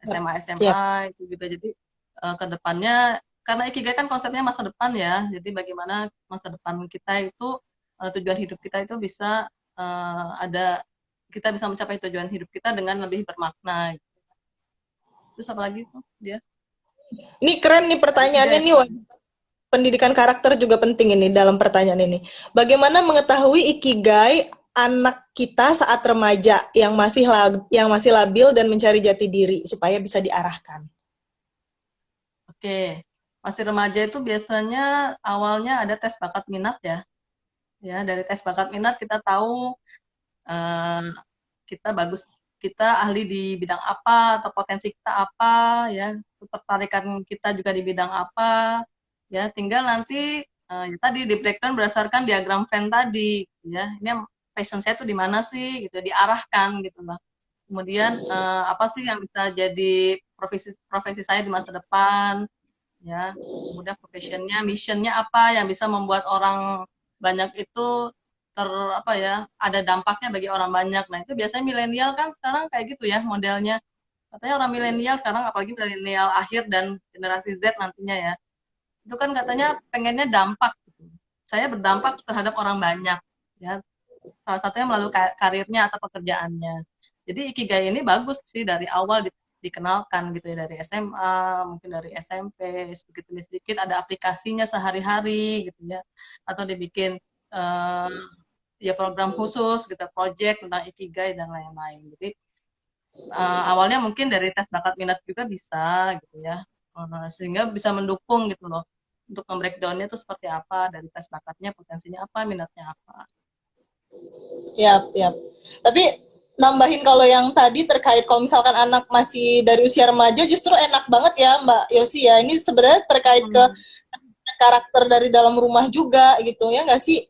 SMA Ya. SMA itu juga jadi ke depannya karena ikigai kan konsepnya masa depan ya. Jadi bagaimana masa depan kita itu tujuan hidup kita itu bisa ada kita bisa mencapai tujuan hidup kita dengan lebih bermakna. Terus apa lagi tuh dia? Ini keren nih pertanyaannya Ikigai nih. Pendidikan karakter juga penting ini dalam pertanyaan ini. Bagaimana mengetahui ikigai anak kita saat remaja yang masih labil dan mencari jati diri supaya bisa diarahkan? Oke. Masih remaja itu biasanya awalnya ada tes bakat minat ya. Ya, dari tes bakat minat kita tahu eh, kita bagus, kita ahli di bidang apa atau potensi kita apa ya, ketertarikan kita juga di bidang apa ya. Tinggal nanti ya tadi di breakdown berdasarkan diagram Venn tadi ya. Ini passion saya tuh di mana sih gitu, diarahkan gitu lah. Kemudian apa sih yang bisa jadi profesi profesi saya di masa depan ya, kemudian profesionnya, missionnya apa yang bisa membuat orang banyak itu apa ya, ada dampaknya bagi orang banyak. Nah, itu biasanya milenial kan sekarang kayak gitu ya modelnya. Katanya orang milenial sekarang, apalagi milenial akhir dan generasi Z nantinya ya, itu kan katanya pengennya dampak gitu. Saya berdampak terhadap orang banyak ya, salah satunya melalui karirnya atau pekerjaannya. Jadi ikigai ini bagus sih dari awal dikenalkan gitu ya, dari SMA, mungkin dari SMP, sedikit demi sedikit ada aplikasinya sehari-hari gitu ya, atau dibikin eh, ya program khusus gitu, project tentang ikigai dan lain-lain. Jadi awalnya mungkin dari tes bakat minat juga bisa gitu ya. Sehingga bisa mendukung gitu loh. Untuk nge-breakdown-nya itu seperti apa, dari tes bakatnya potensinya apa, minatnya apa. Yap, yap. Tapi nambahin kalau yang tadi terkait kalau misalkan anak masih dari usia remaja justru enak banget ya Mbak Yosi ya. Ini sebenarnya terkait ke Hmm. karakter dari dalam rumah juga gitu ya nggak sih?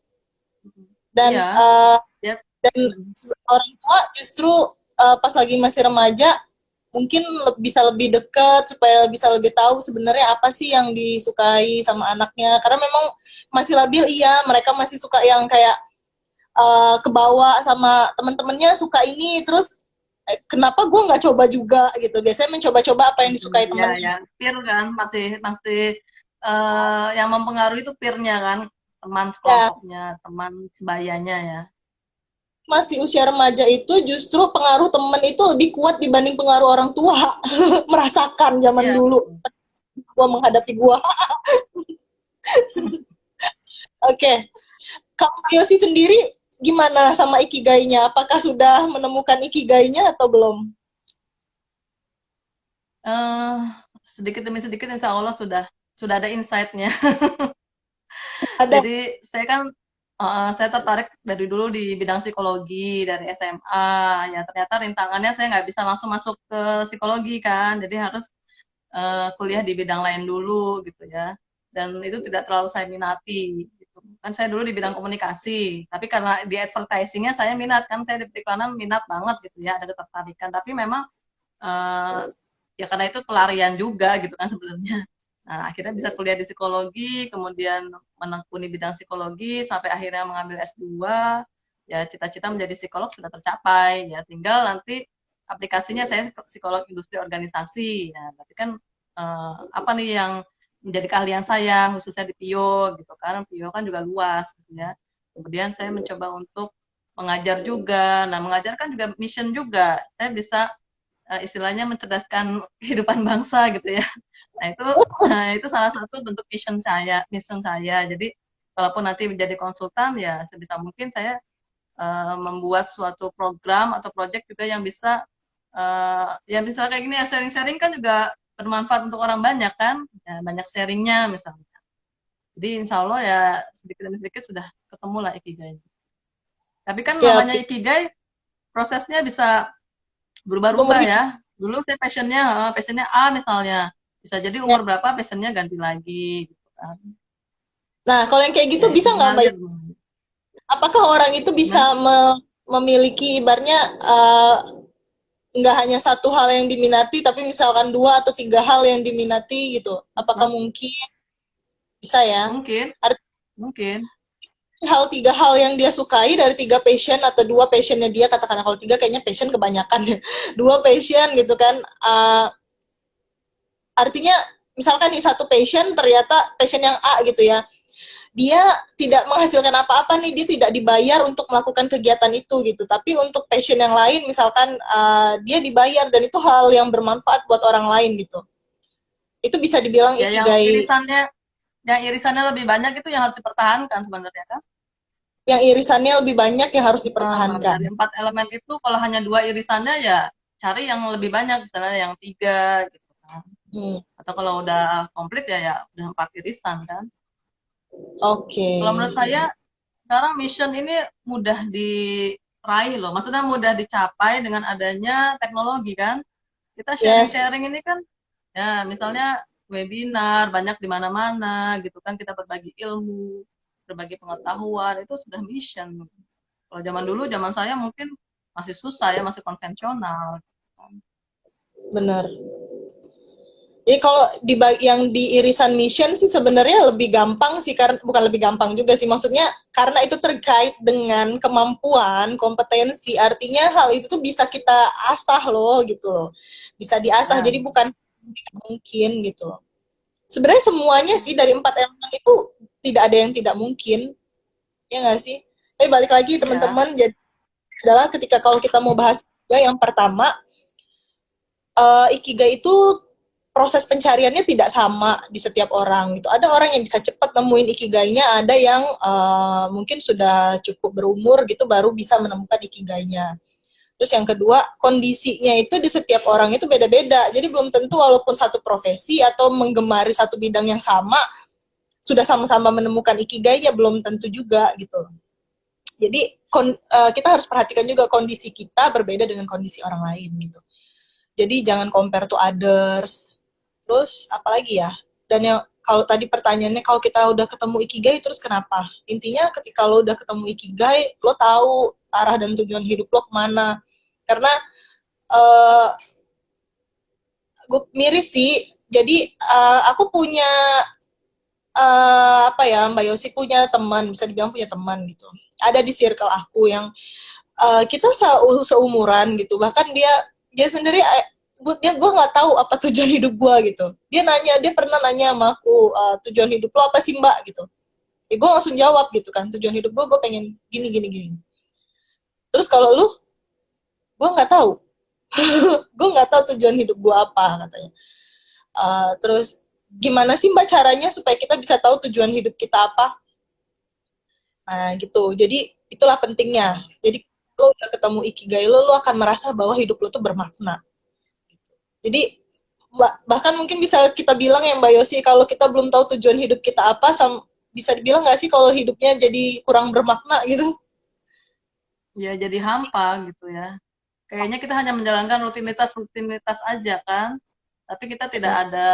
Dan Iya, uh, ya. dan Hmm. orang tua justru pas lagi masih remaja mungkin bisa lebih dekat supaya bisa lebih tahu sebenarnya apa sih yang disukai sama anaknya karena memang masih labil iya mereka masih suka yang kayak kebawa sama temen-temennya suka ini terus kenapa gue nggak coba juga gitu biasanya mencoba-coba apa yang disukai Ya, temennya ya, peer kan masih masih yang mempengaruhi itu peernya kan, teman ya sekelompoknya, teman sebayanya ya. masih usia remaja itu justru pengaruh temen itu lebih kuat dibanding pengaruh orang tua merasakan zaman Iya, dulu betul. gue menghadapi gue oke okay. Kamu Yosi sendiri gimana sama ikigainya apakah sudah menemukan ikigainya atau belum eh Sedikit demi sedikit insya Allah sudah ada insight-nya. ada Jadi saya tertarik dari dulu di bidang psikologi dari SMA. Ya ternyata rintangannya saya nggak bisa langsung masuk ke psikologi kan. Jadi harus kuliah di bidang lain dulu gitu ya. Dan itu tidak terlalu saya minati. Gitu. Kan saya dulu di bidang komunikasi. Tapi karena di advertisingnya saya minat kan. Saya di periklanan minat banget gitu ya. Ada ketertarikan. Tapi memang eh, ya karena itu pelarian juga gitu kan sebenarnya. Nah, akhirnya bisa kuliah di psikologi, kemudian menekuni bidang psikologi, sampai akhirnya mengambil S2, ya cita-cita menjadi psikolog sudah tercapai, ya tinggal nanti aplikasinya saya psikolog industri organisasi, ya berarti kan apa nih yang menjadi keahlian saya, khususnya di PIO, gitu kan, PIO kan juga luas, gitu ya. Kemudian saya mencoba untuk mengajar juga, nah mengajar kan juga mission juga, saya bisa istilahnya mencerdaskan kehidupan bangsa gitu ya. Nah itu salah satu bentuk mission saya. Jadi kalaupun nanti menjadi konsultan ya sebisa mungkin saya membuat suatu program atau project juga yang bisa ya misalnya kayak gini ya sharing-sharing kan juga bermanfaat untuk orang banyak kan, ya, banyak sharingnya misalnya. Jadi insya Allah ya sedikit demi sedikit sudah ketemu lah ikigai. Tapi kan ya namanya ikigai prosesnya bisa umur berubah-ubah hidup ya. Dulu saya passionnya A misalnya. Bisa jadi umur berapa passionnya ganti lagi gitu kan. nah kalau yang kayak gitu Ya bisa nggak mbak mengalir. apakah orang itu Gimana? bisa memiliki ibarnya nggak hanya satu hal yang diminati tapi misalkan dua atau tiga hal yang diminati gitu apakah Bisa. mungkin bisa ya Mungkin, artinya mungkin. tiga hal yang dia sukai dari tiga passion atau dua passionnya dia katakanlah kalau tiga kayaknya passion kebanyakan ya dua passion gitu kan artinya misalkan nih satu passion ternyata passion yang A gitu ya dia tidak menghasilkan apa-apa nih dia tidak dibayar untuk melakukan kegiatan itu gitu tapi untuk passion yang lain misalkan dia dibayar dan itu hal yang bermanfaat buat orang lain gitu itu bisa dibilang Ya ikigai yang irisannya lebih banyak itu yang harus dipertahankan sebenarnya kan. yang irisannya lebih banyak yang harus dipertahankan Dari 4 elemen itu kalau hanya 2 irisannya ya cari yang lebih banyak misalnya yang 3 gitu kan. hmm. Atau kalau udah komplit ya udah 4 irisan kan. Oke Kalau menurut saya sekarang mission ini mudah diraih loh. Maksudnya mudah dicapai dengan adanya teknologi kan. Kita yes sharing-sharing ini kan ya misalnya webinar banyak di mana-mana gitu kan kita berbagi ilmu, berbagi pengetahuan itu sudah mission. Kalau zaman dulu zaman saya mungkin masih susah ya, masih konvensional. benar Jadi kalau yang di irisan mission sih sebenarnya lebih gampang sih, karena bukan lebih gampang juga sih, maksudnya karena itu terkait dengan kemampuan, kompetensi, artinya hal itu tuh bisa kita asah loh gitu loh, bisa diasah, Ya. jadi bukan mungkin gitu loh. Sebenarnya semuanya sih dari 4 elemen itu tidak ada yang tidak mungkin, ya nggak sih? Tapi balik lagi Iya. teman-teman, jadi adalah ketika kalau kita mau bahas yang pertama, ikigai itu proses pencariannya tidak sama di setiap orang gitu. Ada orang yang bisa cepat nemuin ikigainya, ada yang mungkin sudah cukup berumur gitu baru bisa menemukan ikigainya. Terus yang kedua, kondisinya itu di setiap orang itu beda-beda. Jadi belum tentu walaupun satu profesi atau menggemari satu bidang yang sama, sudah sama-sama menemukan ikigainya, belum tentu juga gitu. Jadi kita harus perhatikan juga kondisi kita berbeda dengan kondisi orang lain gitu. Jadi jangan compare to others. Terus apalagi ya? Dan yang kalau tadi pertanyaannya, kalau kita udah ketemu ikigai terus kenapa? Intinya ketika lo udah ketemu ikigai, lo tahu arah dan tujuan hidup lo kemana. Karena uh, gue miris sih. Jadi aku punya apa ya, Mbak Yosi punya teman, bisa dibilang punya teman gitu. Ada di circle aku yang kita seumuran gitu. Bahkan dia sendiri gue nggak tahu apa tujuan hidup gue gitu. Dia pernah nanya sama aku, tujuan hidup lo apa sih Mbak gitu. Ya gue langsung jawab gitu kan, tujuan hidup gue pengen gini gini gini. Terus kalau lu, gue nggak tahu. Gue nggak tahu tujuan hidup gue apa katanya. Terus gimana sih Mbak caranya supaya kita bisa tahu tujuan hidup kita apa? Nah gitu. Jadi itulah pentingnya. Jadi lo udah ketemu ikigai lo akan merasa bahwa hidup lo tuh bermakna. Jadi bahkan mungkin bisa kita bilang ya Mbak Yosi, kalau kita belum tahu tujuan hidup kita apa, bisa dibilang nggak sih kalau hidupnya jadi kurang bermakna gitu? Ya jadi hampa gitu ya. Kayaknya kita hanya menjalankan rutinitas-rutinitas aja kan. Tapi kita tidak ada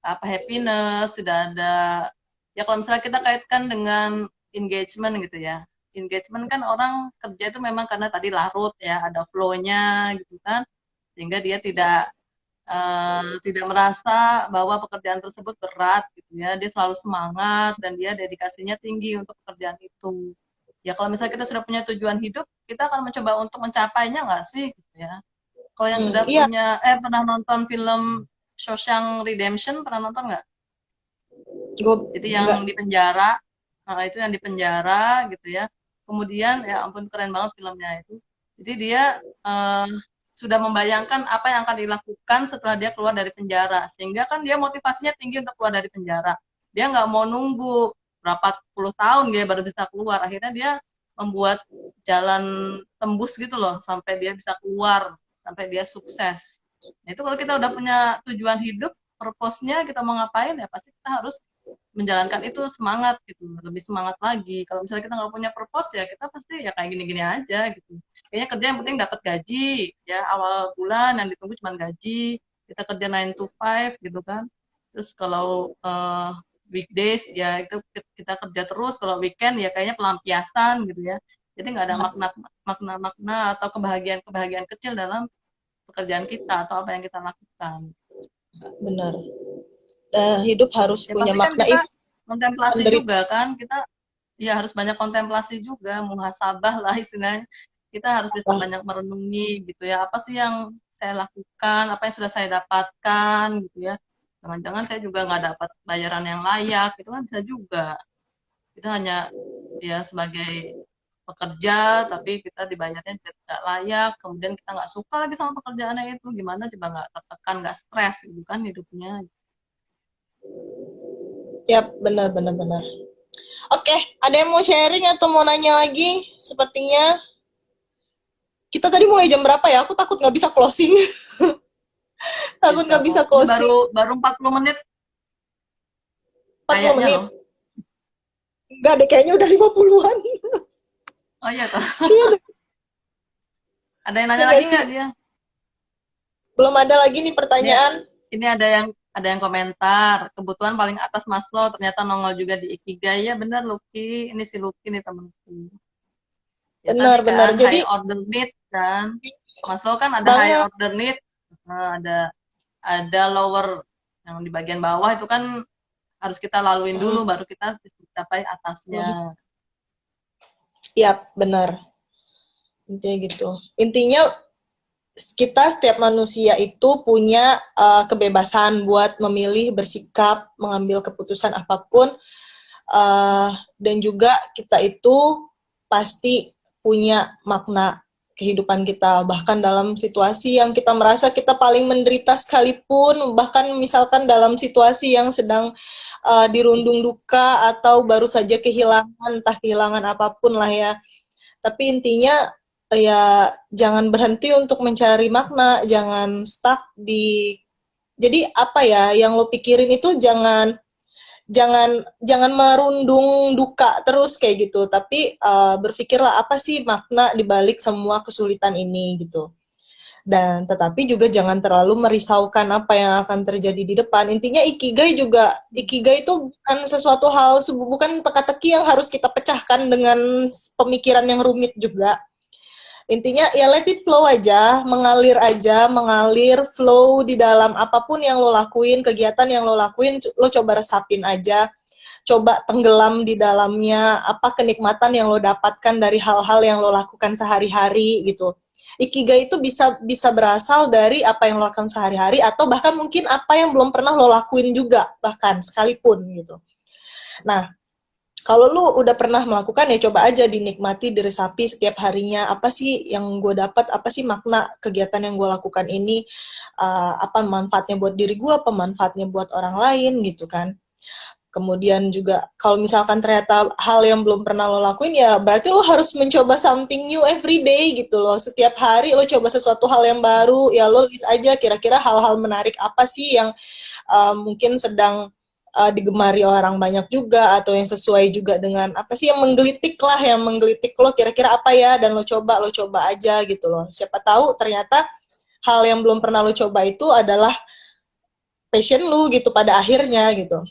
apa happiness, tidak ada ya kalau misalnya kita kaitkan dengan engagement gitu ya. Engagement kan orang kerja itu memang karena tadi larut ya, ada flow-nya gitu kan. Sehingga dia tidak merasa bahwa pekerjaan tersebut berat gitu ya. Dia selalu semangat dan dia dedikasinya tinggi untuk pekerjaan itu. Ya kalau misalnya kita sudah punya tujuan hidup, kita akan mencoba untuk mencapainya nggak sih gitu ya. Kalau yang sudah Iya, punya pernah nonton film Shawshank Redemption, pernah nonton nggak? gue Jadi nggak. yang di penjara, nah, itu yang di penjara gitu ya. Kemudian ya ampun keren banget filmnya itu. Jadi dia eh, sudah membayangkan apa yang akan dilakukan setelah dia keluar dari penjara, sehingga kan dia motivasinya tinggi untuk keluar dari penjara. Dia nggak mau nunggu berapa puluh tahun dia baru bisa keluar. Akhirnya dia membuat jalan tembus gitu loh sampai dia bisa keluar, sampai dia sukses. Nah, itu kalau kita udah punya tujuan hidup, purpose-nya kita mau ngapain ya pasti kita harus menjalankan itu semangat gitu, lebih semangat lagi. Kalau misalnya kita nggak punya purpose ya kita pasti ya kayak gini-gini aja gitu. Kayaknya kerja yang penting dapat gaji, ya awal bulan yang ditunggu cuma gaji, kita kerja 9 to 5 gitu kan. Terus kalau weekdays ya itu kita kerja terus, kalau weekend ya kayaknya pelampiasan gitu ya. Jadi nggak ada makna-makna atau kebahagiaan-kebahagiaan kecil dalam pekerjaan kita atau apa yang kita lakukan. Benar. Hidup harus Ya punya pasti kan makna, kita itu kontemplasi menderita. juga kan, kita ya harus banyak kontemplasi juga, muhasabah lah istilahnya. Kita harus bisa banyak merenungi gitu ya, apa sih yang saya lakukan, apa yang sudah saya dapatkan gitu ya. Jangan-jangan saya juga nggak dapat bayaran yang layak, itu kan bisa juga. Kita hanya ya sebagai pekerja, tapi kita dibayarnya tidak layak, kemudian kita nggak suka lagi sama pekerjaannya itu, gimana coba nggak tertekan, nggak stres gitu kan hidupnya. Ya, benar benar benar. Oke, ada yang mau sharing atau mau nanya lagi? Sepertinya kita tadi mulai jam berapa ya? Aku takut nggak bisa closing. Takut Bisa nggak kok. bisa Ini closing. baru baru 40 menit 40 kayaknya menit. loh. Enggak deh, kayaknya udah 50-an. Oh iya toh. Kayaknya udah, Ada yang ya nanya nggak lagi sih? nggak dia? Belum ada lagi nih Ini pertanyaan. ini ada yang komentar. Kebutuhan paling atas Maslow ternyata nongol juga di Ikigai. Ya benar Lucky. Ini si Lucky nih temanku. Ya tadi Benar-benar. kan high Jadi order need kan. Maslow kan ada high banget. order need, ada ada lower yang di bagian bawah itu kan harus kita laluin dulu baru kita bisa capai atasnya. Iya, benar. Intinya gitu. Intinya kita setiap manusia itu punya kebebasan buat memilih, bersikap, mengambil keputusan apapun, dan juga kita itu pasti punya makna kehidupan kita, bahkan dalam situasi yang kita merasa kita paling menderita sekalipun, bahkan misalkan dalam situasi yang sedang dirundung duka atau baru saja kehilangan, entah kehilangan apapun lah ya. Tapi intinya ya jangan berhenti untuk mencari makna, jangan stuck di, jadi apa ya yang lo pikirin itu jangan jangan jangan merundung duka terus kayak gitu, tapi berpikirlah apa sih makna dibalik semua kesulitan ini gitu. Dan tetapi juga jangan terlalu merisaukan apa yang akan terjadi di depan. Intinya ikigai juga, ikigai itu bukan sesuatu hal, bukan teka-teki yang harus kita pecahkan dengan pemikiran yang rumit juga. Intinya ya let it flow aja, mengalir flow di dalam apapun yang lo lakuin, kegiatan yang lo lakuin, lo coba resapin aja, coba tenggelam di dalamnya, apa kenikmatan yang lo dapatkan dari hal-hal yang lo lakukan sehari-hari gitu. Ikigai itu bisa berasal dari apa yang lo lakukan sehari-hari atau bahkan mungkin apa yang belum pernah lo lakuin juga bahkan sekalipun gitu. Nah, kalau lu udah pernah melakukan ya coba aja dinikmati, diresapi setiap harinya, apa sih yang gue dapat, apa sih makna kegiatan yang gue lakukan ini, apa manfaatnya buat diri gue, apa manfaatnya buat orang lain gitu kan. Kemudian juga kalau misalkan ternyata hal yang belum pernah lo lakuin ya berarti lo harus mencoba something new every day gitu loh. Setiap hari lo coba sesuatu hal yang baru, ya lo list aja kira-kira hal-hal menarik apa sih yang mungkin sedang digemari orang banyak juga atau yang sesuai juga dengan apa sih yang menggelitik lah, yang menggelitik lo kira-kira apa ya, dan lo coba aja gitu loh. Siapa tahu ternyata hal yang belum pernah lo coba itu adalah passion lu gitu pada akhirnya gitu.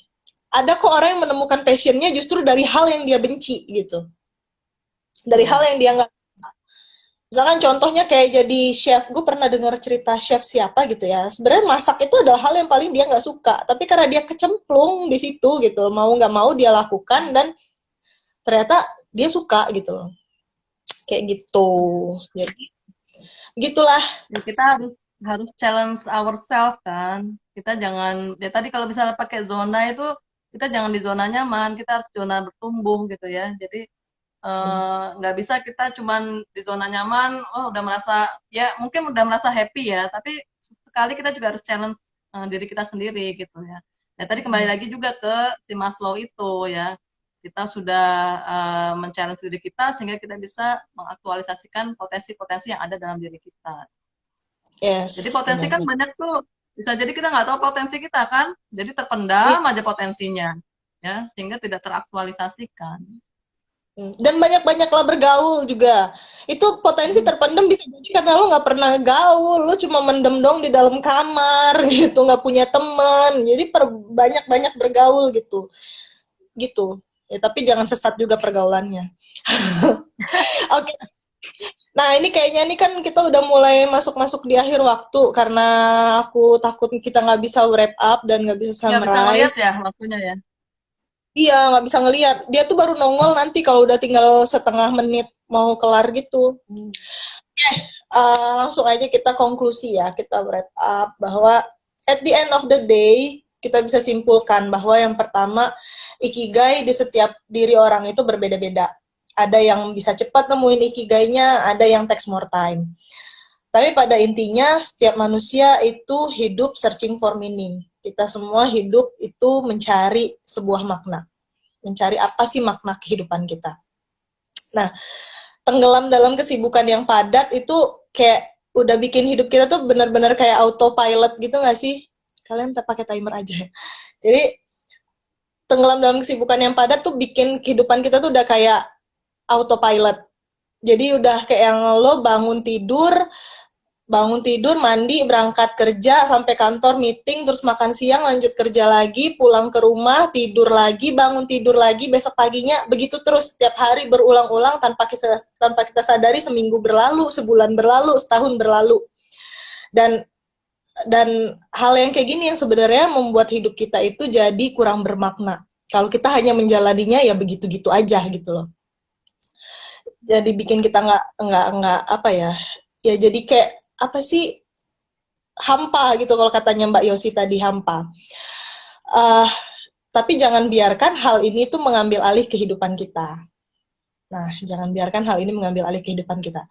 Ada kok orang yang menemukan passionnya justru dari hal yang dia benci gitu, dari hal yang dia nggak, misalkan contohnya kayak jadi chef. Gue pernah dengar cerita chef siapa gitu ya, sebenarnya masak itu adalah hal yang paling dia nggak suka, tapi karena dia kecemplung di situ gitu, mau nggak mau dia lakukan dan ternyata dia suka gitu loh, kayak gitu. Jadi gitulah. Ya, kita harus harus challenge ourselves kan. Kita jangan ya tadi kalau misalnya pakai zona itu kita jangan di zona nyaman, kita harus zona bertumbuh gitu ya. Jadi nggak bisa kita cuman di zona nyaman, oh udah merasa ya mungkin udah merasa happy ya, tapi sekali kita juga harus challenge diri kita sendiri gitu ya. Ya tadi kembali lagi juga ke si Maslow itu ya, kita sudah men-challenge diri kita sehingga kita bisa mengaktualisasikan potensi-potensi yang ada dalam diri kita. Jadi Yes, potensi kan benar. banyak tuh, bisa jadi kita nggak tahu potensi kita kan, jadi terpendam aja potensinya, ya sehingga tidak teraktualisasikan. Dan banyak-banyaklah bergaul juga. Itu potensi Hmm. terpendam bisa jadi karena lo nggak pernah gaul, lo cuma mendem dong di dalam kamar gitu, nggak punya teman. Jadi banyak-banyak bergaul gitu, gitu. Ya, tapi jangan sesat juga pergaulannya. Oke, nah ini kayaknya nih kan kita udah mulai masuk-masuk di akhir waktu karena aku takut kita nggak bisa wrap up dan nggak bisa Nggak bisa ngelihat summarize. ya waktunya ya. Iya, nggak bisa ngelihat. Dia tuh baru nongol nanti kalau udah tinggal setengah menit mau kelar gitu. Langsung aja kita konklusi ya, kita wrap up bahwa at the end of the day kita bisa simpulkan bahwa yang pertama, ikigai di setiap diri orang itu berbeda-beda. Ada yang bisa cepat nemuin ikigainya, ada yang takes more time. Tapi pada intinya setiap manusia itu hidup searching for meaning. Kita semua hidup itu mencari sebuah makna, mencari apa sih makna kehidupan kita. Nah, tenggelam dalam kesibukan yang padat itu kayak udah bikin hidup kita tuh benar-benar kayak autopilot gitu nggak sih? Kalian pakai timer aja. Jadi tenggelam dalam kesibukan yang padat tuh bikin kehidupan kita tuh udah kayak autopilot. Jadi udah kayak yang lo bangun tidur, mandi, berangkat kerja, sampai kantor meeting, terus makan siang, lanjut kerja lagi, pulang ke rumah, tidur lagi, bangun tidur lagi, besok paginya, begitu terus setiap hari berulang-ulang tanpa kita sadari seminggu berlalu, sebulan berlalu, setahun berlalu. Dan dan hal yang kayak gini yang sebenarnya membuat hidup kita itu jadi kurang bermakna. Kalau kita hanya menjalaninya ya begitu-gitu aja gitu loh. Jadi bikin kita nggak apa ya, ya jadi kayak apa sih, hampa gitu kalau katanya Mbak Yosi tadi, hampa. Uh, tapi jangan biarkan hal ini tuh mengambil alih kehidupan kita. Nah, jangan biarkan hal ini mengambil alih kehidupan kita.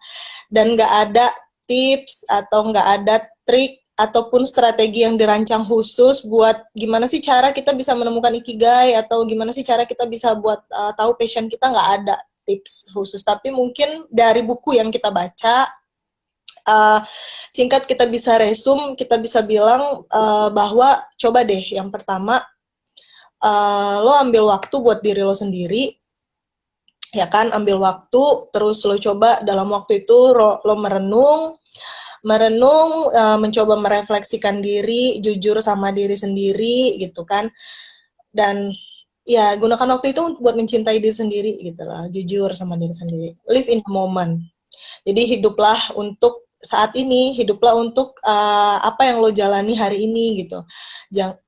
Dan nggak ada tips atau nggak ada trik ataupun strategi yang dirancang khusus buat gimana sih cara kita bisa menemukan ikigai atau gimana sih cara kita bisa buat tahu passion kita, nggak ada tips khusus. Tapi mungkin dari buku yang kita baca, uh, singkat kita bisa resume, kita bisa bilang bahwa coba deh yang pertama, lo ambil waktu buat diri lo sendiri, ya kan, ambil waktu, terus lo coba dalam waktu itu lo merenung, mencoba merefleksikan diri, jujur sama diri sendiri gitu kan, dan ya gunakan waktu itu buat mencintai diri sendiri gitu lah, jujur sama diri sendiri, live in the moment. Jadi hiduplah untuk saat ini, hiduplah untuk apa yang lo jalani hari ini gitu.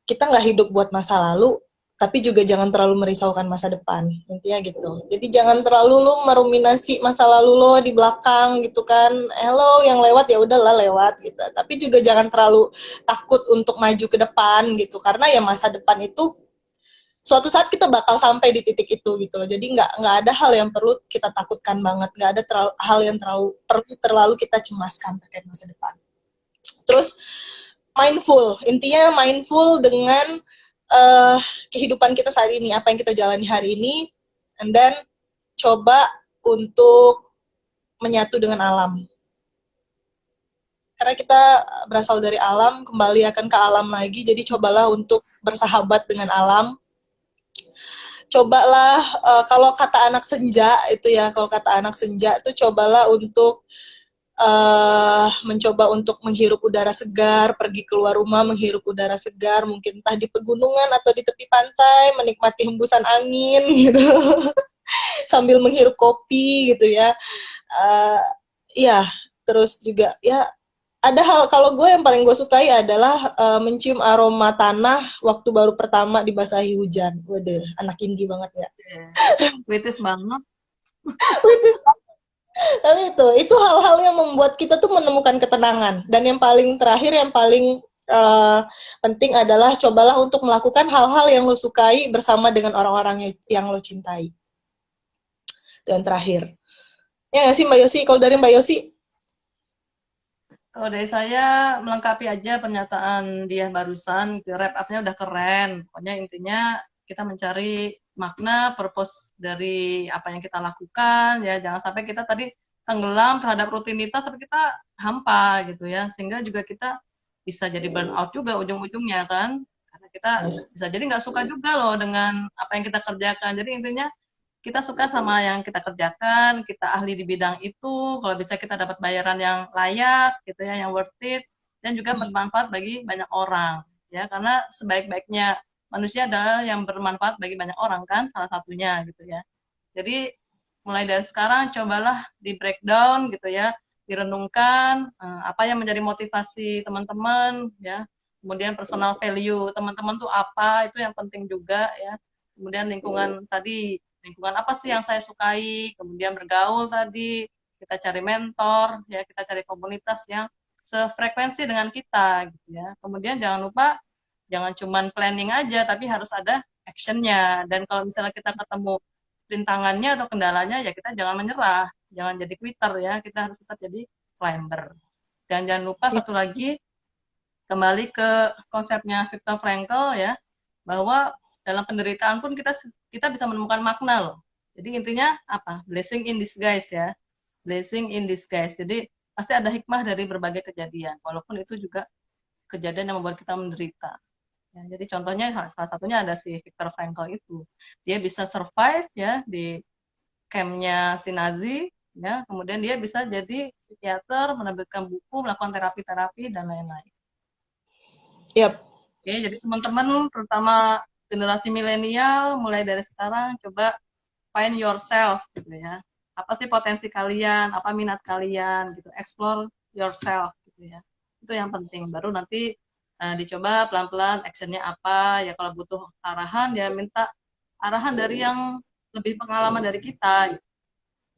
Kita nggak hidup buat masa lalu, tapi juga jangan terlalu merisaukan masa depan, intinya gitu. Jadi jangan terlalu lo meruminasi masa lalu lo di belakang gitu kan. Hello, yang lewat ya udahlah lewat gitu. Tapi juga jangan terlalu takut untuk maju ke depan gitu, karena ya masa depan itu suatu saat kita bakal sampai di titik itu gitu loh. Jadi nggak ada hal yang perlu kita takutkan banget, nggak ada hal yang terlalu kita cemaskan terkait masa depan. Terus mindful, intinya mindful dengan kehidupan kita saat ini, apa yang kita jalani hari ini, and then coba untuk menyatu dengan alam. Karena kita berasal dari alam, kembali akan ke alam lagi, jadi cobalah untuk bersahabat dengan alam. Cobalah kalau kata anak senja itu ya, kalau kata anak senja itu cobalah untuk mencoba untuk menghirup udara segar, pergi keluar rumah menghirup udara segar, mungkin entah di pegunungan atau di tepi pantai, menikmati hembusan angin gitu, sambil menghirup kopi gitu ya. Ya, terus juga ya ada hal, kalau gue yang paling gue sukai adalah mencium aroma tanah waktu baru pertama dibasahi hujan. Waduh, anak indie banget ya. Yeah. Kritis banget. Tapi itu hal-hal yang membuat kita tuh menemukan ketenangan. Dan yang paling terakhir, yang paling penting adalah cobalah untuk melakukan hal-hal yang lo sukai bersama dengan orang-orang yang lo cintai. Itu yang terakhir. Ya nggak sih Mbak Yosi? Kalau dari Mbak Yosi? Kalau dari saya melengkapi aja pernyataan dia barusan, wrap up-nya udah keren. Pokoknya intinya kita mencari makna, purpose dari apa yang kita lakukan, ya jangan sampai kita tadi tenggelam terhadap rutinitas sampai kita hampa gitu ya, sehingga juga kita bisa jadi burnout juga ujung-ujungnya kan, karena kita Yes. bisa jadi nggak suka juga loh dengan apa yang kita kerjakan. Jadi intinya kita suka sama yang kita kerjakan, kita ahli di bidang itu, kalau bisa kita dapat bayaran yang layak, gitu ya, yang worth it, dan juga bermanfaat bagi banyak orang, ya, karena sebaik-baiknya manusia adalah yang bermanfaat bagi banyak orang kan, salah satunya, gitu ya. Jadi mulai dari sekarang cobalah di breakdown, gitu ya, direnungkan apa yang menjadi motivasi teman-teman, ya, kemudian personal value teman-teman tuh apa, itu yang penting juga ya. Kemudian lingkungan tadi, lingkungan apa sih yang saya sukai, kemudian bergaul tadi, kita cari mentor, ya kita cari komunitas yang sefrekuensi dengan kita, gitu ya. Kemudian jangan lupa, jangan cuman planning aja, tapi harus ada actionnya. Dan kalau misalnya kita ketemu rintangannya atau kendalanya, ya kita jangan menyerah, jangan jadi quitter ya, kita harus tetap jadi climber. Dan jangan lupa satu lagi, kembali ke konsepnya Viktor Frankl ya, bahwa dalam penderitaan pun kita bisa menemukan makna loh. Jadi intinya apa? Blessing in disguise ya. Blessing in disguise. Jadi pasti ada hikmah dari berbagai kejadian, walaupun itu juga kejadian yang membuat kita menderita. Ya, jadi contohnya salah satunya ada si Viktor Frankl itu. Dia bisa survive ya di campnya si Nazi, ya. Kemudian dia bisa jadi psikiater, menerbitkan buku, melakukan terapi-terapi dan lain-lain. Yap. Oke, jadi teman-teman, terutama generasi milenial, mulai dari sekarang coba find yourself, gitu ya. Apa sih potensi kalian, apa minat kalian, gitu. Explore yourself, gitu ya. Itu yang penting. Baru nanti dicoba pelan-pelan actionnya apa. Ya kalau butuh arahan ya minta arahan dari yang lebih pengalaman dari kita.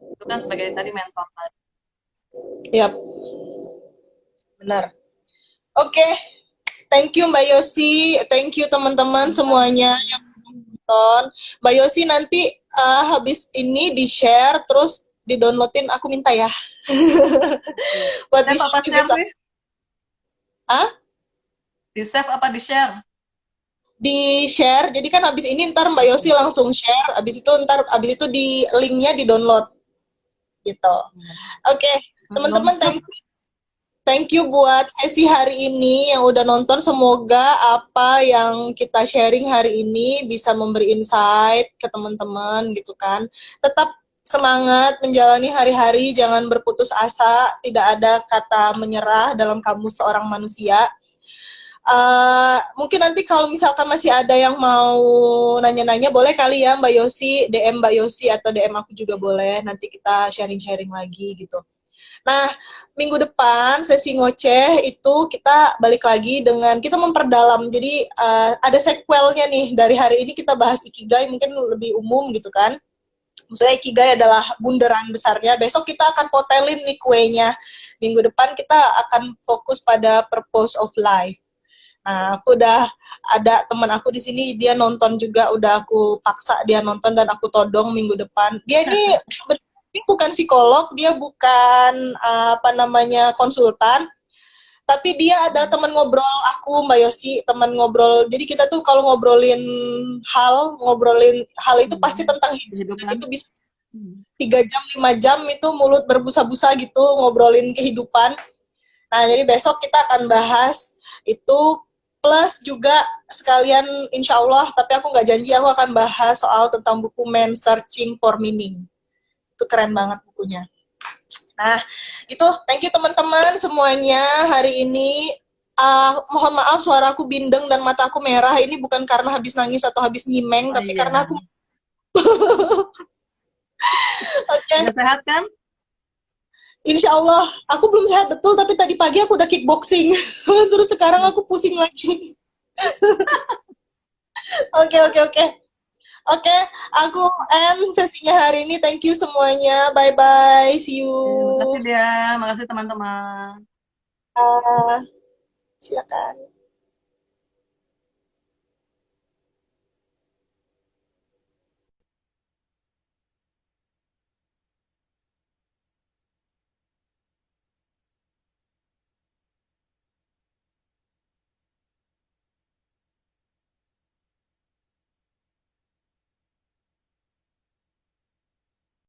Itu kan sebagai tadi mentor tadi. Yap, benar. Oke, thank you Mbak Yosi, thank you teman-teman semuanya yang nonton. Mbak Yosi nanti habis ini di-share terus di-downloadin, aku minta ya. Buat Save apa di-share juga. share sih? Ah, Di save apa di share? di-share. Jadi kan habis ini ntar Mbak Yosi langsung share, habis itu di linknya di-download gitu. Oke, Belum teman-teman thank you buat sesi hari ini yang udah nonton. Semoga apa yang kita sharing hari ini bisa memberi insight ke teman-teman gitu kan. Tetap semangat menjalani hari-hari, jangan berputus asa. Tidak ada kata menyerah dalam kamus seorang manusia. Mungkin nanti kalau misalkan masih ada yang mau nanya-nanya, boleh kali ya Mbak Yosi, DM Mbak Yosi atau DM aku juga boleh. Nanti kita sharing-sharing lagi gitu. Nah, minggu depan sesi ngoceh itu kita balik lagi dengan kita memperdalam. Jadi ada sequelnya nih, dari hari ini kita bahas ikigai mungkin lebih umum gitu kan. Maksudnya ikigai adalah bundaran besarnya. Besok kita akan potelin nih kuenya. Minggu depan kita akan fokus pada purpose of life. Nah, aku udah ada teman aku di sini, dia nonton juga, udah aku paksa dia nonton dan aku todong minggu depan. Dia ini sebenarnya bukan psikolog, dia bukan apa namanya konsultan, tapi dia adalah teman ngobrol aku, Mbak Yosi, teman ngobrol. Jadi kita tuh kalau ngobrolin hal itu pasti tentang hidup, dan kehidupan. itu bisa 3 jam 5 jam itu mulut berbusa-busa gitu ngobrolin kehidupan. Nah, jadi besok kita akan bahas itu, plus juga sekalian insya Allah, tapi aku nggak janji, aku akan bahas soal tentang buku Man Searching for Meaning. Itu keren banget bukunya. Nah, itu thank you teman-teman semuanya hari ini. Mohon maaf suaraku bindeng dan mataku merah. Ini bukan karena habis nangis atau habis nyimeng, Oh tapi iya. karena aku okay. Udah sehat kan? Insya Allah, aku belum sehat betul, tapi tadi pagi aku udah kickboxing. Terus sekarang aku pusing lagi. Oke, oke, oke. Oke, aku end sesinya hari ini. Thank you semuanya. Bye-bye. See you. Makasih dia, makasih teman-teman. Uh, silakan.